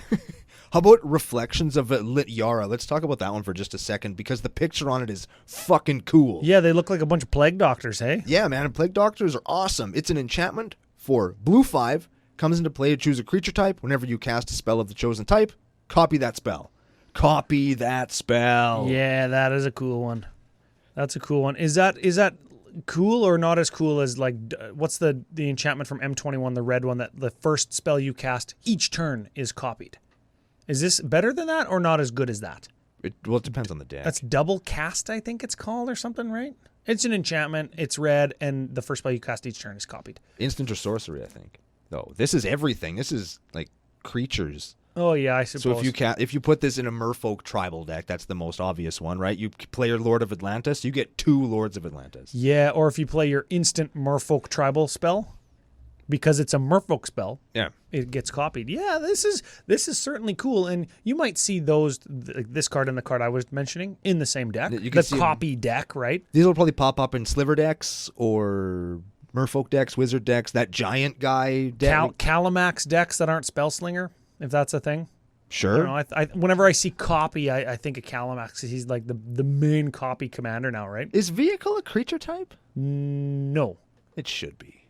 Speaker 1: How about Reflections of Lit Yara? Let's talk about that one for just a second because the picture on it is fucking cool.
Speaker 2: Yeah, they look like a bunch of Plague Doctors, hey?
Speaker 1: Yeah, man. And Plague Doctors are awesome. It's an enchantment for blue 5. Comes into play to choose a creature type. Whenever you cast a spell of the chosen type, copy that spell. Copy that spell.
Speaker 2: Yeah, that is a cool one. That's a cool one. Is that cool or not as cool as like what's the enchantment from M21, the red one that the first spell you cast each turn is copied? Is this better than that or not as good as that?
Speaker 1: It depends on the deck.
Speaker 2: That's double cast, I think it's called or something, right? It's an enchantment. It's red, and the first spell you cast each turn is copied.
Speaker 1: Instant or sorcery, I think. Though this is everything. This is like creatures.
Speaker 2: Oh yeah, I suppose.
Speaker 1: So if you put this in a Merfolk tribal deck, that's the most obvious one, right? You play your Lord of Atlantis, you get 2 Lords of Atlantis.
Speaker 2: Yeah, or if you play your instant Merfolk tribal spell, because it's a Merfolk spell,
Speaker 1: Yeah.
Speaker 2: it gets copied. Yeah, this is certainly cool, and you might see this card and the card I was mentioning in the same deck.
Speaker 1: You can see
Speaker 2: copy deck, right?
Speaker 1: These will probably pop up in Sliver decks or Merfolk decks, Wizard decks, that giant guy deck.
Speaker 2: Calamax decks that aren't Spellslinger, if that's a thing.
Speaker 1: Sure.
Speaker 2: I don't know, whenever I see copy, I think of Calamax because he's like the main copy commander now, right?
Speaker 1: Is Vehicle a creature type?
Speaker 2: No.
Speaker 1: It should be.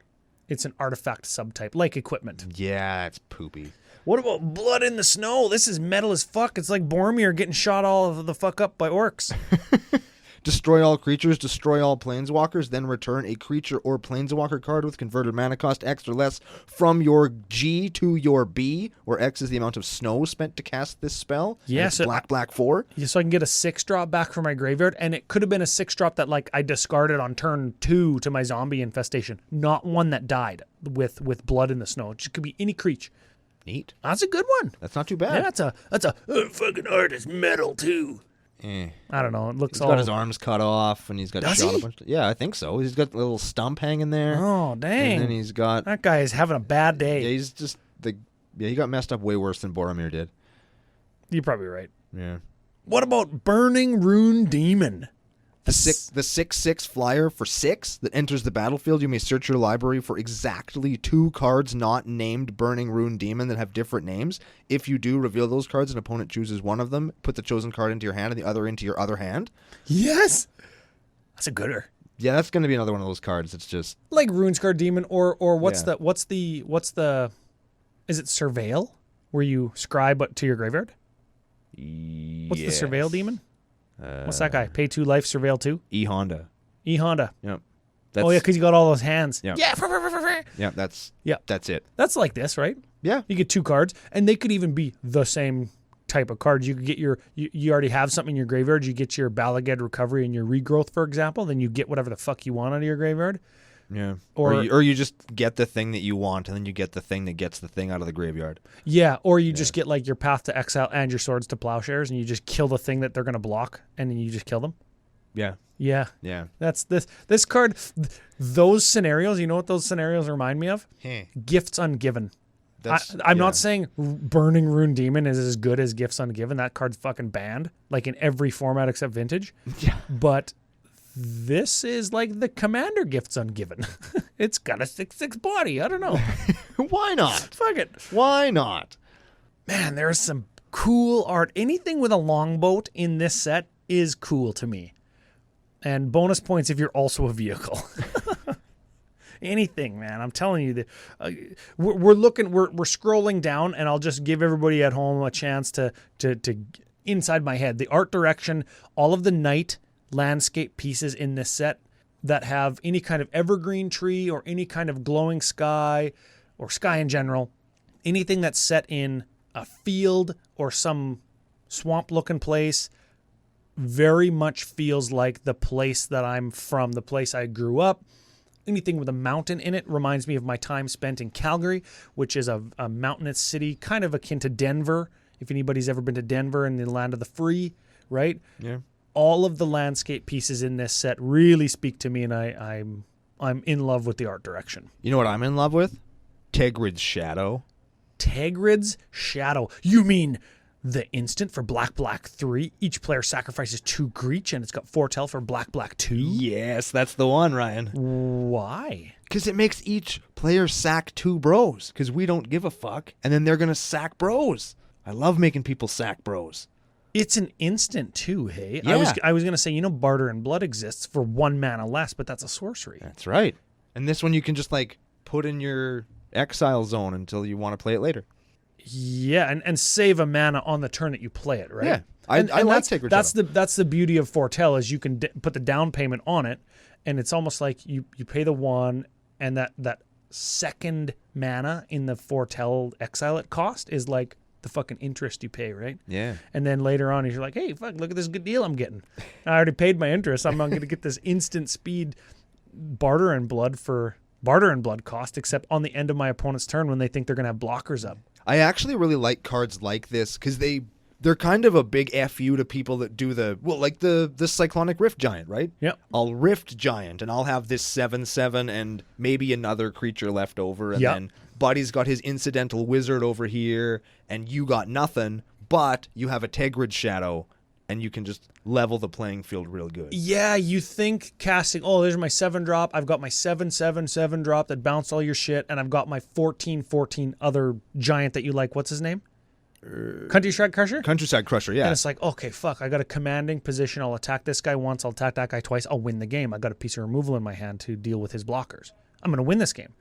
Speaker 2: It's an artifact subtype, like equipment.
Speaker 1: Yeah, it's poopy.
Speaker 2: What about Blood in the Snow? This is metal as fuck. It's like Boromir getting shot all of the fuck up by orcs.
Speaker 1: Destroy all creatures, destroy all planeswalkers, then return a creature or planeswalker card with converted mana cost X or less from your G to your B, where X is the amount of snow spent to cast this spell.
Speaker 2: Yes,
Speaker 1: black 4.
Speaker 2: So I can get a 6-drop back from my graveyard, and it could have been a 6-drop that like I discarded on turn 2 to my zombie infestation, not one that died with Blood in the Snow. It just could be any creature.
Speaker 1: Neat.
Speaker 2: That's a good one.
Speaker 1: That's not too bad.
Speaker 2: Yeah, that's a fucking art is metal too. I don't know. It looks
Speaker 1: He's got his arms cut off, and he's got shot a bunch. Yeah, I think so. He's got a little stump hanging there.
Speaker 2: Oh, dang.
Speaker 1: And then he's got...
Speaker 2: That guy is having a bad day.
Speaker 1: Yeah, he's just... he got messed up way worse than Boromir did.
Speaker 2: You're probably right.
Speaker 1: Yeah.
Speaker 2: What about Burning Rune Demon?
Speaker 1: The 6/6 flyer for 6 that enters the battlefield. You may search your library for exactly 2 cards not named Burning Rune Demon that have different names. If you do, reveal those cards. An opponent chooses one of them. Put the chosen card into your hand and the other into your other hand.
Speaker 2: Yes! That's a gooder.
Speaker 1: Yeah, that's going to be another one of those cards. It's just...
Speaker 2: like Runescar Demon or what's the... Is it Surveil? Where you scry to your graveyard? What's the Surveil Demon? What's that guy? Pay 2 life, Surveil 2?
Speaker 1: E-Honda.
Speaker 2: E-Honda.
Speaker 1: Yep.
Speaker 2: Oh, yeah, because you got all those hands.
Speaker 1: Yeah.
Speaker 2: Yeah.
Speaker 1: That's it.
Speaker 2: That's like this, right?
Speaker 1: Yeah.
Speaker 2: You get 2 cards, and they could even be the same type of cards. You could get you already have something in your graveyard. You get your Balagad Recovery and your Regrowth, for example. Then you get whatever the fuck you want out of your graveyard.
Speaker 1: Yeah. Or you just get the thing that you want, and then you get the thing that gets the thing out of the graveyard.
Speaker 2: Yeah, or you just get like your Path to Exile and your Swords to Plowshares, and you just kill the thing that they're going to block, and then you just kill them.
Speaker 1: Yeah.
Speaker 2: Yeah.
Speaker 1: Yeah.
Speaker 2: That's this card. Those scenarios, you know what those scenarios remind me of? Gifts Ungiven. I'm not saying Burning Rune Demon is as good as Gifts Ungiven. That card's fucking banned, like in every format except Vintage.
Speaker 1: Yeah.
Speaker 2: But this is like the Commander Gifts Ungiven. It's got a 6/6 body. I don't know.
Speaker 1: Why not?
Speaker 2: Fuck it.
Speaker 1: Why not?
Speaker 2: Man, there's some cool art. Anything with a longboat in this set is cool to me. And bonus points if you're also a vehicle. Anything, man. I'm telling you that we're scrolling down, and I'll just give everybody at home a chance to inside my head. The art direction, all of the night landscape pieces in this set that have any kind of evergreen tree or any kind of glowing sky or sky in general, anything that's set in a field or some swamp looking place very much feels like the place that I'm from, the place I grew up. Anything with a mountain in it reminds me of my time spent in Calgary, which is a mountainous city, kind of akin to Denver, if anybody's ever been to Denver in the land of the free, right?
Speaker 1: Yeah.
Speaker 2: All of the landscape pieces in this set really speak to me, and I'm in love with the art direction.
Speaker 1: You know what I'm in love with? Tegrid's Shadow.
Speaker 2: Tegrid's Shadow. You mean the instant for black 3? Each player sacrifices 2 Greech, and it's got Foretell for black 2?
Speaker 1: Yes, that's the one, Ryan.
Speaker 2: Why?
Speaker 1: Because it makes each player sack 2 bros, because we don't give a fuck, and then they're going to sack bros. I love making people sack bros.
Speaker 2: It's an instant too, hey?
Speaker 1: Yeah.
Speaker 2: I was going to say, Barter and Blood exists for 1 mana less, but that's a sorcery.
Speaker 1: That's right. And this one you can just put in your exile zone until you want to play it later.
Speaker 2: Yeah, and save a mana on the turn that you play it, right?
Speaker 1: Yeah. I like Tegrid's Shadow.
Speaker 2: That's the beauty of Foretell is you can put the down payment on it, and it's almost like you pay the 1, and that second mana in the Foretell exile it cost is like the fucking interest you pay, right?
Speaker 1: Yeah.
Speaker 2: And then later on, you're like, hey, fuck, look at this good deal I'm getting. I already paid my interest. I'm not going to get this instant speed barter and blood cost, except on the end of my opponent's turn when they think they're going to have blockers up.
Speaker 1: I actually really like cards like this because they're kind of a big FU to people that do the Cyclonic Rift Giant, right?
Speaker 2: Yep.
Speaker 1: I'll Rift Giant, and I'll have this 7/7 and maybe another creature left over, and then Buddy's got his Incidental Wizard over here, and you got nothing, but you have a Tegrid Shadow, and you can just level the playing field real good.
Speaker 2: Yeah, you think casting, oh, there's my 7-drop, I've got my 7/7/7-drop that bounced all your shit, and I've got my 14/14 other giant that you like. What's his name? Countryside Crusher?
Speaker 1: Countryside Crusher, yeah.
Speaker 2: And it's like, okay, fuck, I got a commanding position. I'll attack this guy once. I'll attack that guy twice. I'll win the game. I got a piece of removal in my hand to deal with his blockers. I'm going to win this game.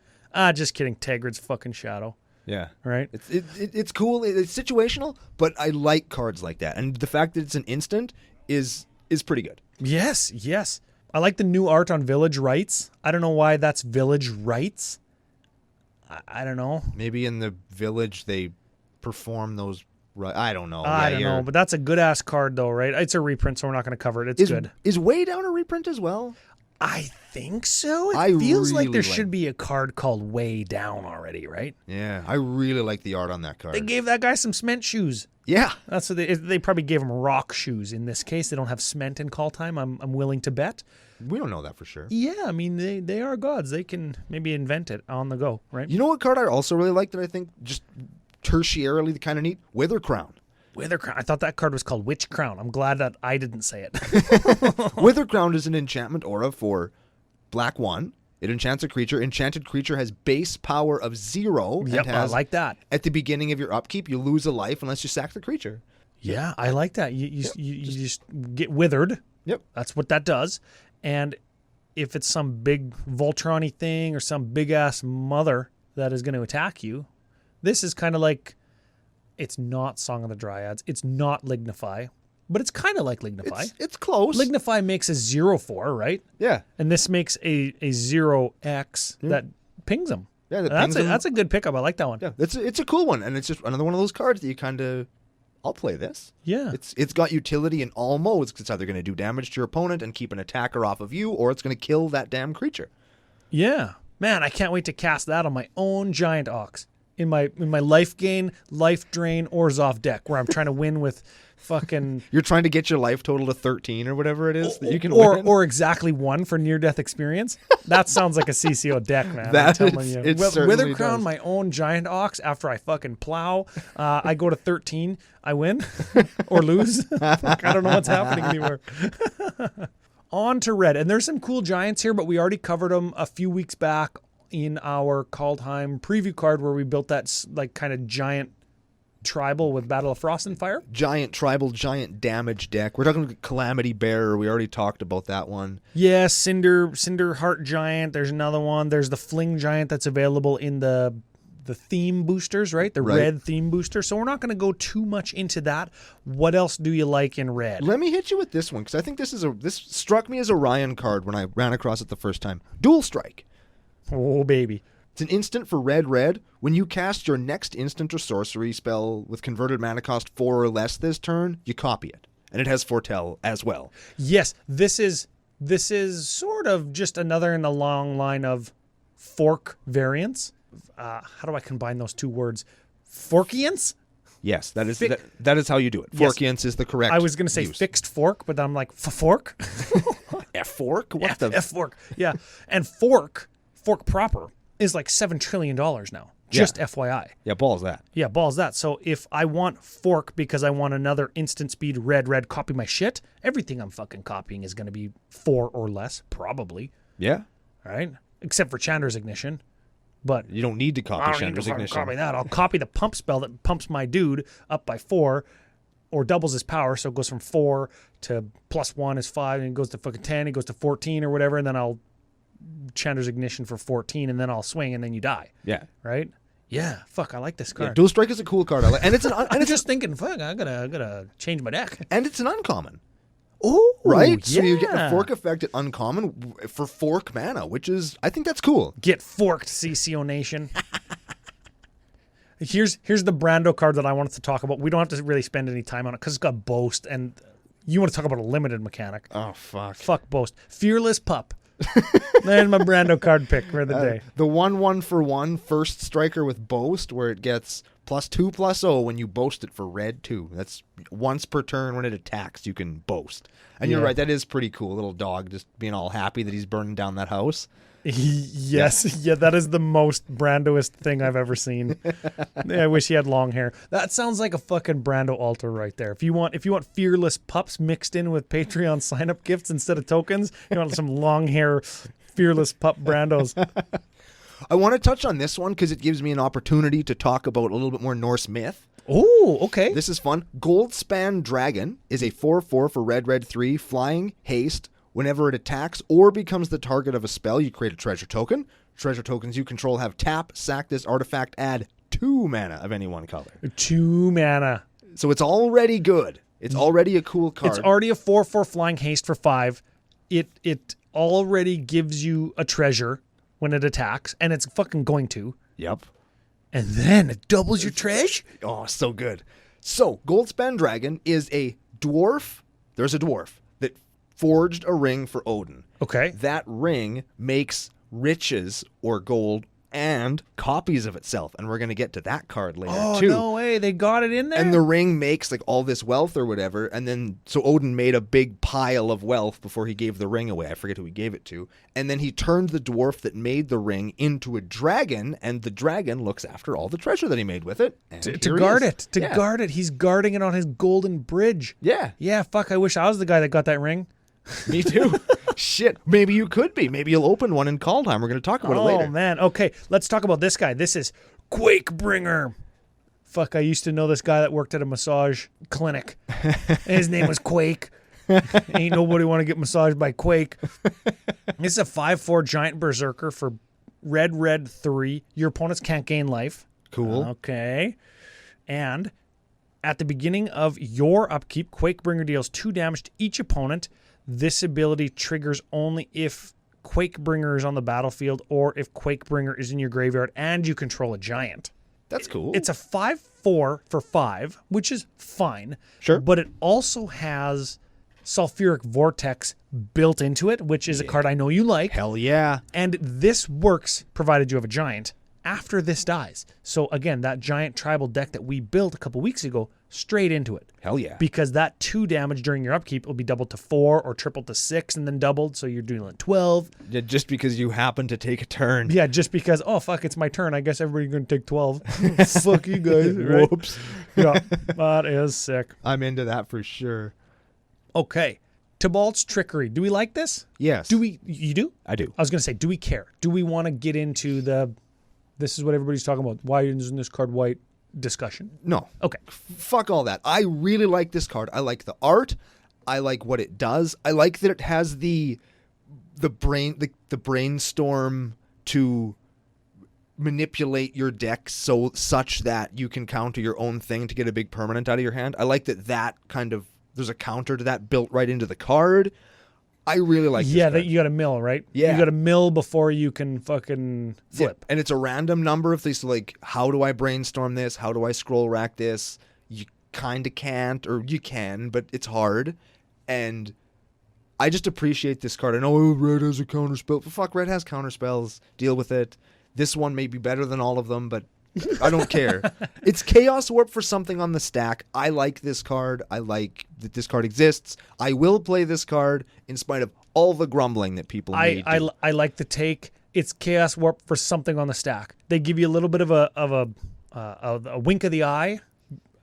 Speaker 2: Just kidding. Tegrid's fucking shadow.
Speaker 1: Yeah.
Speaker 2: Right?
Speaker 1: It's cool. It's situational, but I like cards like that. And the fact that it's an instant is pretty good.
Speaker 2: Yes, yes. I like the new art on Village Rites. I don't know why that's Village Rites. I don't know. Maybe
Speaker 1: in the village they perform those. Right, I don't know.
Speaker 2: I don't know, but that's a good ass card though, right? It's a reprint, so we're not going to cover it. It's good.
Speaker 1: Is Way Down a reprint as well?
Speaker 2: I think so. It feels like there should be a card called Way Down already, right?
Speaker 1: Yeah, I really like the art on that card.
Speaker 2: They gave that guy some cement shoes.
Speaker 1: Yeah,
Speaker 2: that's what they probably gave him rock shoes. In this case, they don't have cement in Kaldheim. I'm willing to bet.
Speaker 1: We don't know that for sure.
Speaker 2: Yeah, I mean they are gods. They can maybe invent it on the go, right?
Speaker 1: You know what card I also really like that I think just tertiarily kind of neat? Wither Crown.
Speaker 2: Wither Crown. I thought that card was called Witch Crown. I'm glad that I didn't say
Speaker 1: it. Wither Crown is an enchantment aura for black 1. It enchants a creature. Enchanted creature has base power of 0.
Speaker 2: Yep, I like that.
Speaker 1: At the beginning of your upkeep, you lose a life unless you sack the creature.
Speaker 2: Yeah, I like that. You just get withered.
Speaker 1: Yep.
Speaker 2: That's what that does. And if it's some big Voltron-y thing or some big-ass mother that is going to attack you, this is kind of like, it's not Song of the Dryads. It's not Lignify, but it's kind of like Lignify.
Speaker 1: It's close.
Speaker 2: Lignify makes a 0/4, right?
Speaker 1: Yeah.
Speaker 2: And this makes a 0x that pings them.
Speaker 1: Yeah,
Speaker 2: that's a good pickup. I like that one.
Speaker 1: Yeah, it's a cool one, and it's just another one of those cards that you kind of, I'll play this.
Speaker 2: Yeah.
Speaker 1: It's got utility in all modes. It's either going to do damage to your opponent and keep an attacker off of you, or it's going to kill that damn creature.
Speaker 2: Yeah. Man, I can't wait to cast that on my own Giant Ox. In my life gain, life drain, Orzhov deck, where I'm trying to win with fucking...
Speaker 1: You're trying to get your life total to 13 or whatever it is that you can win?
Speaker 2: Or exactly 1 for near-death experience. That sounds like a CCO deck, man. I'm telling you. Wither Crown, my own Giant Ox, after I fucking plow, I go to 13, I win or lose. Fuck, I don't know what's happening anymore. On to red. And there's some cool giants here, but we already covered them a few weeks back in our Kaldheim preview card where we built that like kind of giant tribal with Battle of Frost and Fire.
Speaker 1: Giant tribal, giant damage deck. We're talking Calamity Bearer. We already talked about that one.
Speaker 2: Yeah, Cinder Heart Giant. There's another one. There's the Fling Giant that's available in the theme boosters, right? The red theme booster. So we're not going to go too much into that. What else do you like in red?
Speaker 1: Let me hit you with this one because I think this struck me as a Ryan card when I ran across it the first time. Dual Strike.
Speaker 2: Oh, baby.
Speaker 1: It's an instant for red. When you cast your next instant or sorcery spell with converted mana cost 4 or less this turn, you copy it. And it has Foretell as well.
Speaker 2: Yes, this is sort of just another in the long line of fork variants. How do I combine those two words? Forkiance?
Speaker 1: Yes, that is how you do it. Forkiance is the correct
Speaker 2: I was going to say fixed fork, but I'm like, fork?
Speaker 1: F-fork? What
Speaker 2: F-fork, yeah. And fork proper is like $7 trillion now. Just FYI.
Speaker 1: Yeah, balls that.
Speaker 2: Yeah, balls that. So if I want fork because I want another instant speed red, copy my shit, everything I'm fucking copying is going to be 4 or less, probably.
Speaker 1: Yeah.
Speaker 2: All right? Except for Chandra's Ignition. But
Speaker 1: you don't need to copy Chandra's Ignition.
Speaker 2: Copy that. I'll copy the pump spell that pumps my dude up by 4 or doubles his power. So it goes from 4 to +1 is 5 and it goes to fucking 10. It goes to 14 or whatever. And then I'll Chandra's Ignition for 14 and then I'll swing and then you die.
Speaker 1: Yeah.
Speaker 2: Right? Yeah. Fuck, I like this card.
Speaker 1: Yeah, Dual Strike is a cool card. And it's
Speaker 2: I'm just thinking, fuck, I gotta change my deck.
Speaker 1: And it's an uncommon.
Speaker 2: Oh,
Speaker 1: right?
Speaker 2: Yeah.
Speaker 1: So you get a fork effect at uncommon for fork mana, which is, I think that's cool.
Speaker 2: Get forked, CCO Nation. Here's the Brando card that I wanted to talk about. We don't have to really spend any time on it because it's got Boast, and you want to talk about a limited mechanic.
Speaker 1: Oh, fuck.
Speaker 2: Fuck Boast. Fearless Pup. There's my Brando card pick for the day.
Speaker 1: The 1/1 for 1 first striker with Boast, where it gets +2/+0 when you boast it for red too. That's once per turn when it attacks, you can boast. And you're right, that is pretty cool. Little dog just being all happy that he's burning down that house.
Speaker 2: Yes, yeah, that is the most Brandoist thing I've ever seen. I wish he had long hair. That sounds like a fucking Brando altar right there. If you want fearless pups mixed in with Patreon sign-up gifts instead of tokens, you want some long hair fearless pup Brandos.
Speaker 1: I want to touch on this one because it gives me an opportunity to talk about a little bit more Norse myth.
Speaker 2: Oh, okay.
Speaker 1: This is fun. Goldspan Dragon is a 4/4 for red 3, flying, haste. Whenever it attacks or becomes the target of a spell, you create a treasure token. Treasure tokens you control have tap, sack this artifact, add 2 mana of any one color.
Speaker 2: 2 mana.
Speaker 1: So it's already good. It's already a cool card.
Speaker 2: It's already a 4/4 flying haste for 5. It already gives you a treasure when it attacks, and it's fucking going to.
Speaker 1: Yep.
Speaker 2: And then it doubles your treasure.
Speaker 1: Oh, so good. So, Goldspan Dragon is a dwarf. There's a dwarf that forged a ring for Odin.
Speaker 2: Okay.
Speaker 1: That ring makes riches or gold and copies of itself. And we're going to get to that card later, too.
Speaker 2: Oh, no way. They got it in there?
Speaker 1: And the ring makes like all this wealth or whatever. And then, so Odin made a big pile of wealth before he gave the ring away. I forget who he gave it to. And then he turned the dwarf that made the ring into a dragon. And the dragon looks after all the treasure that he made with it. And
Speaker 2: to guard it. To guard it. He's guarding it on his golden bridge.
Speaker 1: Yeah.
Speaker 2: Yeah, fuck. I wish I was the guy that got that ring.
Speaker 1: Me too. Shit. Maybe you could be. Maybe you'll open one in Kaldheim. We're going to talk about it later.
Speaker 2: Oh, man. Okay, let's talk about this guy. This is Quake Bringer. Fuck, I used to know this guy that worked at a massage clinic. His name was Quake. Ain't nobody want to get massaged by Quake. This is a 5/4 giant berserker for red 3. Your opponents can't gain life.
Speaker 1: Cool.
Speaker 2: Okay. And at the beginning of your upkeep, Quake Bringer deals 2 damage to each opponent. This ability triggers only if Quake Bringer is on the battlefield or if Quake Bringer is in your graveyard and you control a giant.
Speaker 1: That's cool.
Speaker 2: It's a 5/4 for 5, which is fine.
Speaker 1: Sure.
Speaker 2: But it also has Sulfuric Vortex built into it, which is a card I know you like.
Speaker 1: Hell yeah.
Speaker 2: And this works provided you have a giant after this dies. So again, that giant tribal deck that we built a couple weeks ago, straight into it.
Speaker 1: Hell yeah.
Speaker 2: Because that 2 damage during your upkeep will be doubled to 4 or tripled to 6 and then doubled, so you're doing 12.
Speaker 1: Yeah, just because you happen to take a turn.
Speaker 2: Yeah, just because, oh, fuck, it's my turn. I guess everybody's going to take 12. Fuck you guys. Right?
Speaker 1: Whoops.
Speaker 2: Yeah, that is sick.
Speaker 1: I'm into that for sure.
Speaker 2: Okay. Tibalt's Trickery. Do we like this?
Speaker 1: Yes.
Speaker 2: You do?
Speaker 1: I do.
Speaker 2: I was going to say, do we care? Do we want to get into this is what everybody's talking about, why isn't this card white discussion?
Speaker 1: No.
Speaker 2: Okay.
Speaker 1: Fuck all that. I really like this card. I like the art. I like what it does. I like that it has the brainstorm to manipulate your deck such that you can counter your own thing to get a big permanent out of your hand. I like that kind of, there's a counter to that built right into the card. I really like this card.
Speaker 2: That you got to mill, right?
Speaker 1: Yeah.
Speaker 2: You got to mill before you can fucking flip.
Speaker 1: Yeah. And it's a random number of these, so like, how do I brainstorm this? How do I scroll rack this? You kind of can't, or you can, but it's hard. And I just appreciate this card. I know red has a counter spell, but fuck, red has counter spells. Deal with it. This one may be better than all of them, but I don't care. It's Chaos Warp for something on the stack. I like this card. I like that this card exists. I will play this card in spite of all the grumbling that people made.
Speaker 2: I like the take. It's Chaos Warp for something on the stack. They give you a little bit of a wink of the eye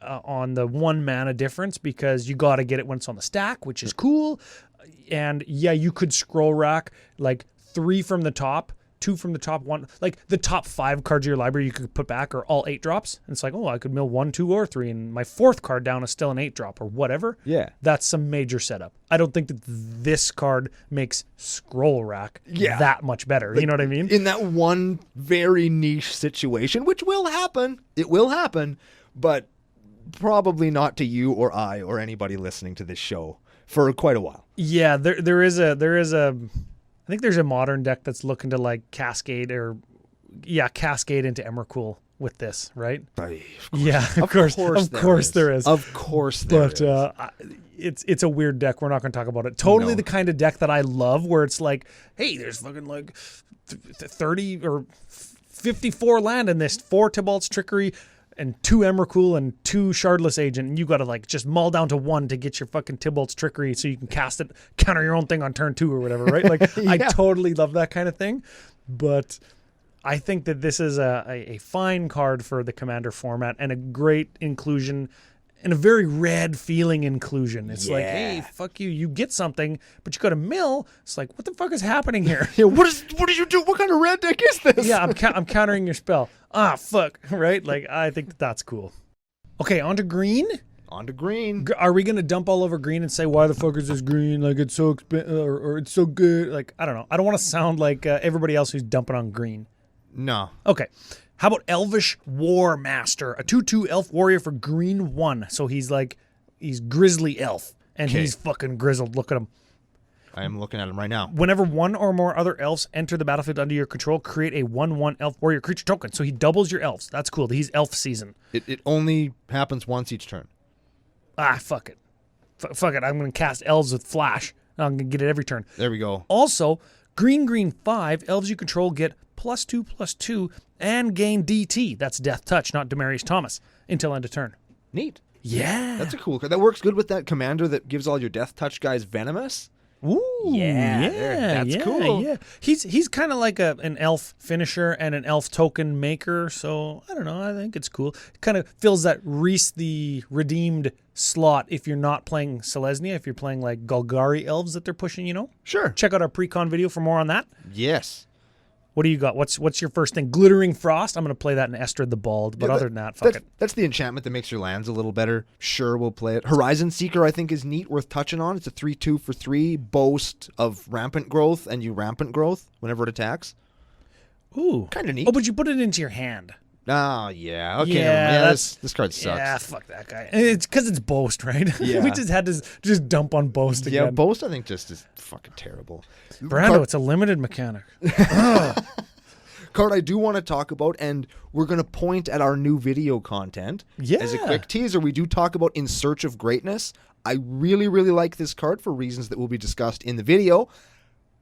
Speaker 2: on the 1 mana difference because you got to get it when it's on the stack, which is cool. And yeah, you could scroll rack like 3 from the top, 2 from the top, 1, like the top 5 cards of your library you could put back are all 8 drops. And it's like, oh, I could mill 1, 2, or 3, and my 4th card down is still an 8 drop or whatever.
Speaker 1: Yeah.
Speaker 2: That's some major setup. I don't think that this card makes scroll rack that much better. Like, you know what I mean?
Speaker 1: In that one very niche situation, which will happen. It will happen, but probably not to you or I or anybody listening to this show for quite a while.
Speaker 2: Yeah, there is a I think there's a modern deck that's looking to like cascade into Emrakul with this, right? Of course there is.
Speaker 1: Of course there is.
Speaker 2: But it's a weird deck. We're not going to talk about it. Totally the kind of deck that I love where it's like, hey, there's fucking like 30 or 54 land in this, 4 Tibalt's Trickery, and 2 Emrakul and 2 Shardless Agent, and you got to like just mull down to 1 to get your fucking Tybalt's Trickery so you can cast it, counter your own thing on turn 2 or whatever, right? Like,
Speaker 1: Yeah.
Speaker 2: I totally love that kind of thing. But I think that this is a fine card for the Commander format and a great inclusion and a very red feeling inclusion. It's like, hey, fuck you. You get something, but you got a mill. It's like, what the fuck is happening here?
Speaker 1: Yeah, what did you do? What kind of red deck is this?
Speaker 2: Yeah, I'm countering your spell. Ah, fuck, right? Like, I think that that's cool. Okay, on to green.
Speaker 1: On to green.
Speaker 2: Are we going to dump all over green and say, why the fuck is this green? Like, it's so or it's so good. Like, I don't know. I don't want to sound like everybody else who's dumping on green.
Speaker 1: No.
Speaker 2: Okay. How about Elvish War Master? A 2/2 elf warrior for green 1. So he's grizzly elf. And he's fucking grizzled. Look at him.
Speaker 1: I am looking at him right now.
Speaker 2: Whenever 1 or more other elves enter the battlefield under your control, create a 1/1 elf warrior creature token. So he doubles your elves. That's cool. He's elf season.
Speaker 1: It only happens once each turn.
Speaker 2: Ah, fuck it. Fuck it. I'm going to cast elves with flash. I'm going to get it every turn.
Speaker 1: There we go.
Speaker 2: Also, green 5, elves you control get +2/+2 and gain DT. That's Death Touch, not Demarius Thomas, until end of turn.
Speaker 1: Neat.
Speaker 2: Yeah.
Speaker 1: That's a cool card. That works good with that commander that gives all your Death Touch guys venomous.
Speaker 2: Ooh,
Speaker 1: Yeah, that's cool.
Speaker 2: Yeah. He's kind of like an elf finisher and an elf token maker, so I don't know, I think it's cool. It kind of fills that Reese the Redeemed slot if you're not playing Selesnya, if you're playing like Golgari elves that they're pushing, you know?
Speaker 1: Sure.
Speaker 2: Check out our pre-con video for more on that.
Speaker 1: Yes.
Speaker 2: What do you got? What's your first thing? Glittering Frost. I'm going to play that in Estrid the Bald, but other than that, fuck it.
Speaker 1: That's the enchantment that makes your lands a little better. Sure, we'll play it. Horizon Seeker, I think, is neat, worth touching on. It's a 3/2 for 3, boast of rampant growth, and you rampant growth whenever it attacks.
Speaker 2: Ooh.
Speaker 1: Kind of neat.
Speaker 2: Oh, but you put it into your hand.
Speaker 1: Oh, yeah. Okay.
Speaker 2: Yeah,
Speaker 1: This card sucks.
Speaker 2: Yeah, fuck that guy. It's because it's Boast, right?
Speaker 1: Yeah.
Speaker 2: We just had to just dump on Boast again.
Speaker 1: Yeah, boast, I think, just is fucking terrible.
Speaker 2: Brando, it's a limited mechanic.
Speaker 1: Card I do want to talk about, and we're going to point at our new video content.
Speaker 2: Yeah.
Speaker 1: As a quick teaser, we do talk about In Search of Greatness. I really, really like this card for reasons that will be discussed in the video.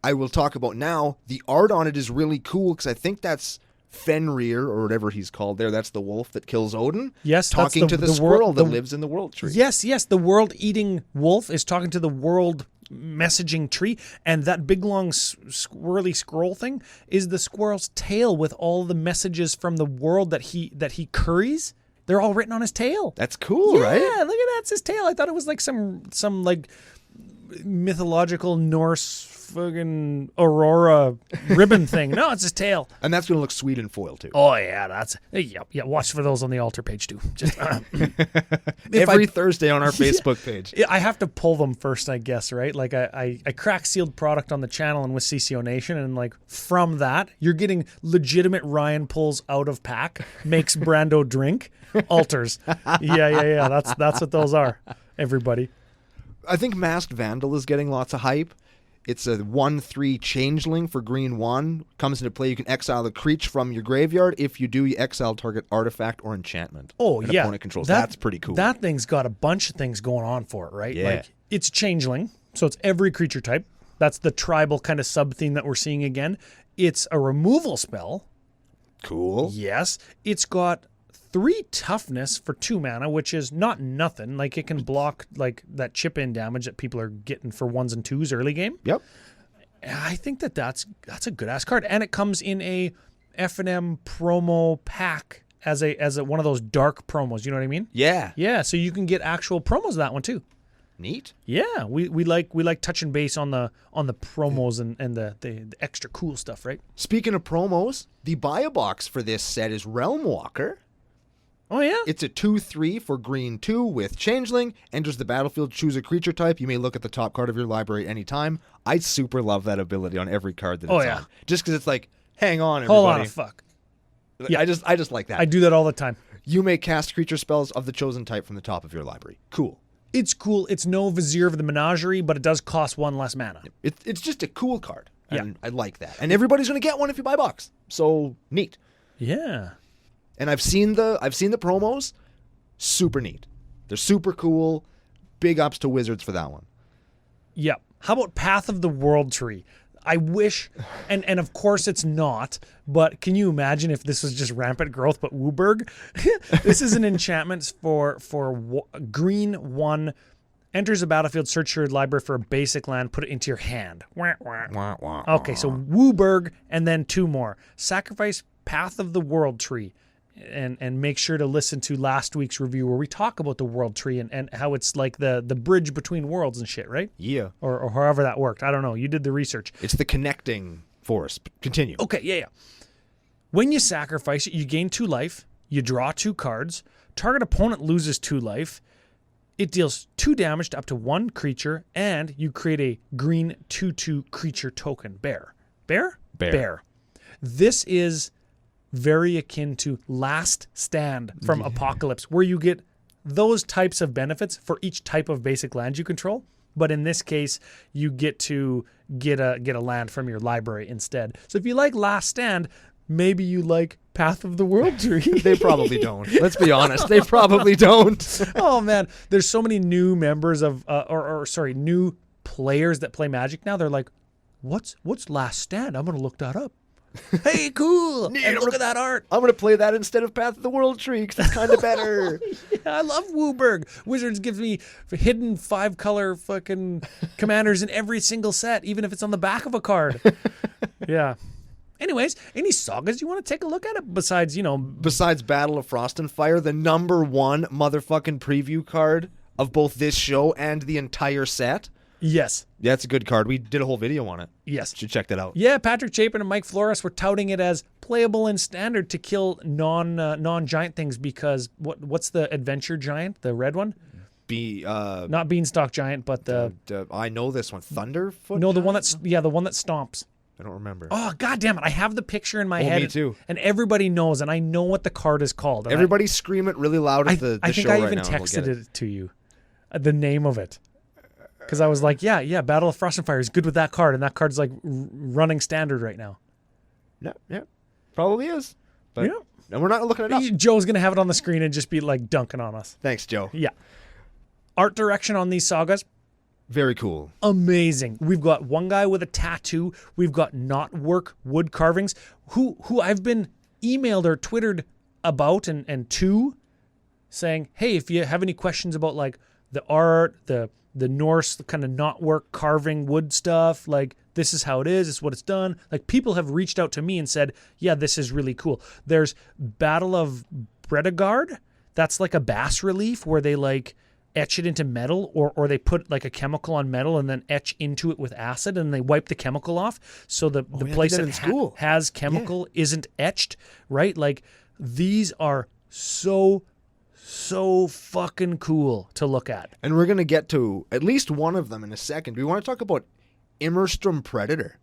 Speaker 1: I will talk about now. The art on it is really cool because I think that's Fenrir, or whatever he's called there. That's the wolf that kills Odin.
Speaker 2: Yes, that's
Speaker 1: talking to the squirrel that lives in the world tree.
Speaker 2: Yes, the world-eating wolf is talking to the world messaging tree, and that big long swirly scroll thing is the squirrel's tail with all the messages from the world that he curries. They're all written on his tail.
Speaker 1: That's cool, right?
Speaker 2: Yeah, look at that. It's his tail. I thought it was like some like mythological Norse fucking Aurora ribbon thing. No, it's his tail.
Speaker 1: And that's going to look sweet in foil, too.
Speaker 2: Oh, yeah, that's... Yeah, watch for those on the altar page, too. Just,
Speaker 1: Every Thursday on our Facebook page.
Speaker 2: I have to pull them first, I guess, right? Like, I crack sealed product on the channel and with CCO Nation, and, like, from that, you're getting legitimate Ryan pulls out of pack, makes Brando drink, altars. Yeah. That's what those are, everybody.
Speaker 1: I think Masked Vandal is getting lots of hype. It's a 1/3 changeling for green 1. Comes into play, you can exile the creature from your graveyard. If you do, you exile target artifact or enchantment.
Speaker 2: Oh,
Speaker 1: and
Speaker 2: yeah.
Speaker 1: Opponent controls. That's pretty cool.
Speaker 2: That thing's got a bunch of things going on for it, right?
Speaker 1: Yeah.
Speaker 2: Like, it's changeling, so it's every creature type. That's the tribal kind of sub-theme that we're seeing again. It's a removal spell.
Speaker 1: Cool.
Speaker 2: Yes. It's got 3 toughness for 2 mana, which is not nothing. Like, it can block like that chip-in damage that people are getting for 1s and 2s early game.
Speaker 1: Yep.
Speaker 2: I think that's a good-ass card. And it comes in a F&M promo pack as a one of those dark promos. You know what I mean?
Speaker 1: Yeah.
Speaker 2: Yeah, so you can get actual promos of that one, too.
Speaker 1: Neat.
Speaker 2: Yeah, we like touching base on the promos and the extra cool stuff, right?
Speaker 1: Speaking of promos, the buy-a-box for this set is Realm Walker.
Speaker 2: Oh, yeah?
Speaker 1: It's a 2/3 for green 2 with Changeling. Enters the battlefield, choose a creature type. You may look at the top card of your library anytime. I super love that ability on every card that it's on. Just because it's like, hang on, everybody.
Speaker 2: Hold on a fuck.
Speaker 1: Yeah. I just like that.
Speaker 2: I do that all the time.
Speaker 1: You may cast creature spells of the chosen type from the top of your library. Cool.
Speaker 2: It's cool. It's no Vizier of the Menagerie, but it does cost 1 less mana.
Speaker 1: It's just a cool card. And I like that. And everybody's going to get one if you buy a box. So, neat.
Speaker 2: Yeah.
Speaker 1: And I've seen the promos. Super neat. They're super cool. Big ups to Wizards for that one.
Speaker 2: Yep. How about Path of the World Tree? I wish, and of course it's not, but can you imagine if this was just rampant growth, but Wooburg? This is an enchantment for green 1, enters a battlefield, search your library for a basic land, put it into your hand. Okay, so Wooburg, and then 2 more. Sacrifice Path of the World Tree. And make sure to listen to last week's review where we talk about the world tree and how it's like the bridge between worlds and shit, right?
Speaker 1: Yeah.
Speaker 2: Or however that worked. I don't know. You did the research.
Speaker 1: It's the connecting force. Continue.
Speaker 2: Okay, yeah. When you sacrifice it, you gain 2 life. You draw 2 cards. Target opponent loses 2 life. It deals 2 damage to up to 1 creature, and you create a green 2/2 creature token. Bear. This is very akin to Last Stand from Apocalypse, where you get those types of benefits for each type of basic land you control. But in this case, you get to get a land from your library instead. So if you like Last Stand, maybe you like Path of the World Tree.
Speaker 1: They probably don't. Let's be honest. They probably don't.
Speaker 2: Oh, man. There's so many new members of, new players that play Magic now. They're like, what's Last Stand? I'm going to look that up. Hey, cool. And look at that art.
Speaker 1: I'm going to play that instead of Path of the World Tree because it's kind of better.
Speaker 2: Yeah, I love Wooburg. Wizards gives me hidden 5-color fucking commanders in every single set, even if it's on the back of a card. Yeah. Anyways, any sagas you want to take a look at it besides
Speaker 1: Battle of Frost and Fire, the number 1 motherfucking preview card of both this show and the entire set?
Speaker 2: Yes.
Speaker 1: Yeah, it's a good card. We did a whole video on it.
Speaker 2: Yes.
Speaker 1: Should check that out.
Speaker 2: Yeah, Patrick Chapin and Mike Flores were touting it as playable in Standard to kill non-giant things because what's the adventure giant, the red one? Not Beanstalk Giant, but the
Speaker 1: I know this one. Thunderfoot?
Speaker 2: No, the one that stomps.
Speaker 1: I don't remember.
Speaker 2: Oh, God damn it. I have the picture in my head.
Speaker 1: Me too.
Speaker 2: And everybody knows, and I know what the card is called.
Speaker 1: Everybody scream it really loud at the show right now.
Speaker 2: I think I even texted it to you, the name of it. Because I was like, yeah, Battle of Frost and Fire is good with that card, and that card's like running Standard right now.
Speaker 1: Yeah, probably is. But yeah. And we're not looking it up.
Speaker 2: Joe's going to have it on the screen and just be like dunking on us.
Speaker 1: Thanks, Joe.
Speaker 2: Yeah. Art direction on these sagas.
Speaker 1: Very cool.
Speaker 2: Amazing. We've got one guy with a tattoo. We've got knotwork wood carvings who I've been emailed or Twittered about and to saying, hey, if you have any questions about like the art, the Norse kind of knotwork carving wood stuff, like this is how it is, it's what it's done. Like people have reached out to me and said, yeah, this is really cool. There's Battle of Bredagard. That's like a bas relief where they like etch it into metal or they put like a chemical on metal and then etch into it with acid and they wipe the chemical off. So the place that has chemical isn't etched, right? Like these are so fucking cool to look at.
Speaker 1: And we're going to get to at least one of them in a second. We want to talk about Emerson Predator.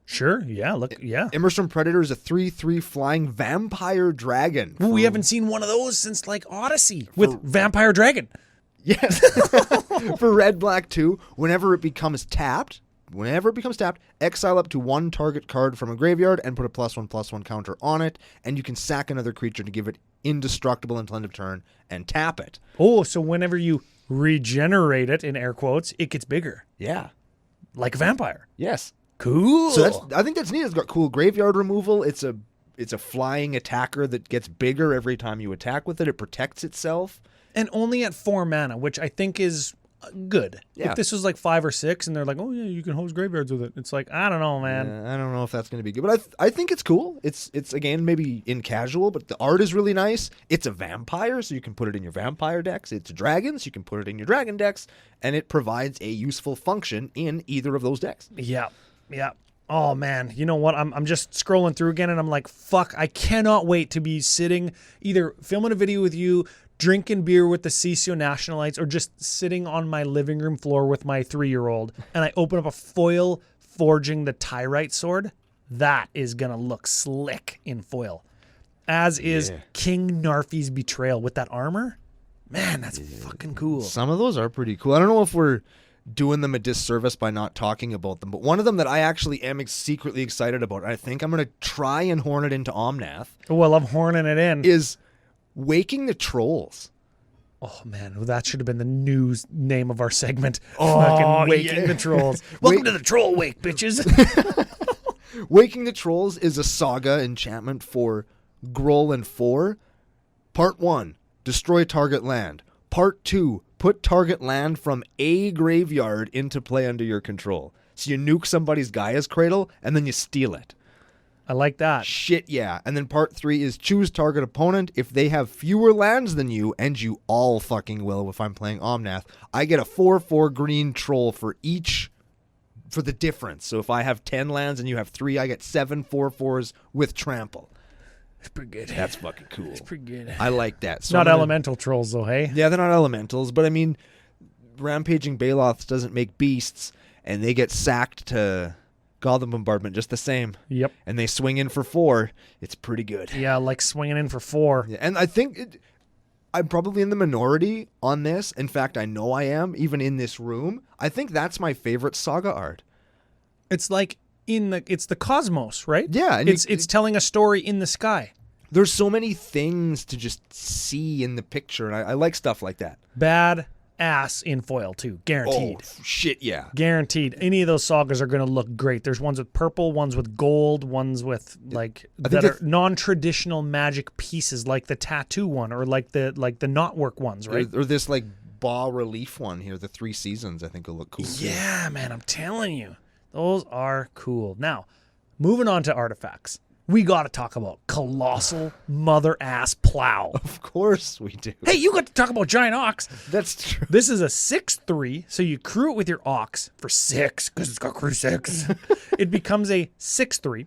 Speaker 2: Sure, yeah,
Speaker 1: Emerson Predator is a 3/3 flying vampire dragon.
Speaker 2: Ooh, we haven't seen one of those since like Odyssey with Vampire Dragon.
Speaker 1: Yes. For red, black 2, whenever it becomes tapped, exile up to 1 target card from a graveyard and put a +1/+1 counter on it, and you can sack another creature to give it indestructible until end of turn and tap it.
Speaker 2: Oh, so whenever you regenerate it, in air quotes, it gets bigger.
Speaker 1: Yeah.
Speaker 2: Like a vampire.
Speaker 1: Yes.
Speaker 2: Cool.
Speaker 1: So I think that's neat. It's got cool graveyard removal. It's a flying attacker that gets bigger every time you attack with it. It protects itself.
Speaker 2: And only at 4 mana, which I think is good.
Speaker 1: Yeah.
Speaker 2: If this was like 5 or 6 and they're like, oh yeah, you can host graveyards with it. It's like, I don't know, man.
Speaker 1: I don't know if that's going to be good. But I think it's cool. It's again, maybe in casual, but the art is really nice. It's a vampire, so you can put it in your vampire decks. It's dragons, you can put it in your dragon decks. And it provides a useful function in either of those decks.
Speaker 2: Yeah. Oh, man. You know what? I'm just scrolling through again, and I'm like, fuck, I cannot wait to be sitting, either filming a video with you, drinking beer with the CCO Nationalites, or just sitting on my living room floor with my 3-year-old, and I open up a foil forging the Tyrite sword. That is going to look slick in foil. As is King Narfi's Betrayal with that armor. Man, that's fucking cool.
Speaker 1: Some of those are pretty cool. I don't know if we're doing them a disservice by not talking about them, but one of them that I actually am secretly excited about, I think I'm going to try and horn it into Omnath.
Speaker 2: Oh, I love horning it in.
Speaker 1: Is Waking the Trolls.
Speaker 2: Oh, man, that should have been the news name of our segment.
Speaker 1: Oh,
Speaker 2: Fucking Waking
Speaker 1: yeah.
Speaker 2: the Trolls. Welcome to the Troll Wake, bitches.
Speaker 1: Waking the Trolls is a saga enchantment for Gruul and 4. Part 1, destroy target land. Part 2, put target land from a graveyard into play under your control. So you nuke somebody's Gaia's Cradle, and then you steal it.
Speaker 2: I like that.
Speaker 1: Shit, yeah. And then part 3 is choose target opponent. If they have fewer lands than you, and you all fucking will if I'm playing Omnath, I get a 4/4 green troll for the difference. So if I have 10 lands and you have 3, I get 7 4/4s with trample.
Speaker 2: It's pretty good.
Speaker 1: That's fucking cool.
Speaker 2: It's pretty good.
Speaker 1: I like that. So
Speaker 2: Not elemental trolls, though, hey?
Speaker 1: Yeah, they're not elementals, but I mean, Rampaging Baloths doesn't make beasts, and they get sacked to Gotham Bombardment just the same.
Speaker 2: Yep.
Speaker 1: And they swing in for 4. It's pretty good.
Speaker 2: Yeah, like swinging in for 4.
Speaker 1: Yeah, and I think I'm probably in the minority on this. In fact, I know I am, even in this room. I think that's my favorite saga art.
Speaker 2: It's like it's the cosmos, right?
Speaker 1: Yeah. And
Speaker 2: it's telling a story in the sky.
Speaker 1: There's so many things to just see in the picture, and I like stuff like that.
Speaker 2: Bad ass in foil, too. Guaranteed.
Speaker 1: Oh, shit, yeah.
Speaker 2: Guaranteed. Any of those sagas are going to look great. There's ones with purple, ones with gold, ones with that are non-traditional magic pieces, like the tattoo one or like the knotwork ones, right?
Speaker 1: Or this like bas relief one here, the 3 seasons, I think will look cool.
Speaker 2: Yeah, man, I'm telling you. Those are cool. Now, moving on to artifacts. We got to talk about Colossal Mother-Ass Plow.
Speaker 1: Of course we do.
Speaker 2: Hey, you got to talk about Giant Ox.
Speaker 1: That's true.
Speaker 2: This is a 6/3, so you crew it with your Ox for 6, because it's got crew 6. It becomes a 6/3,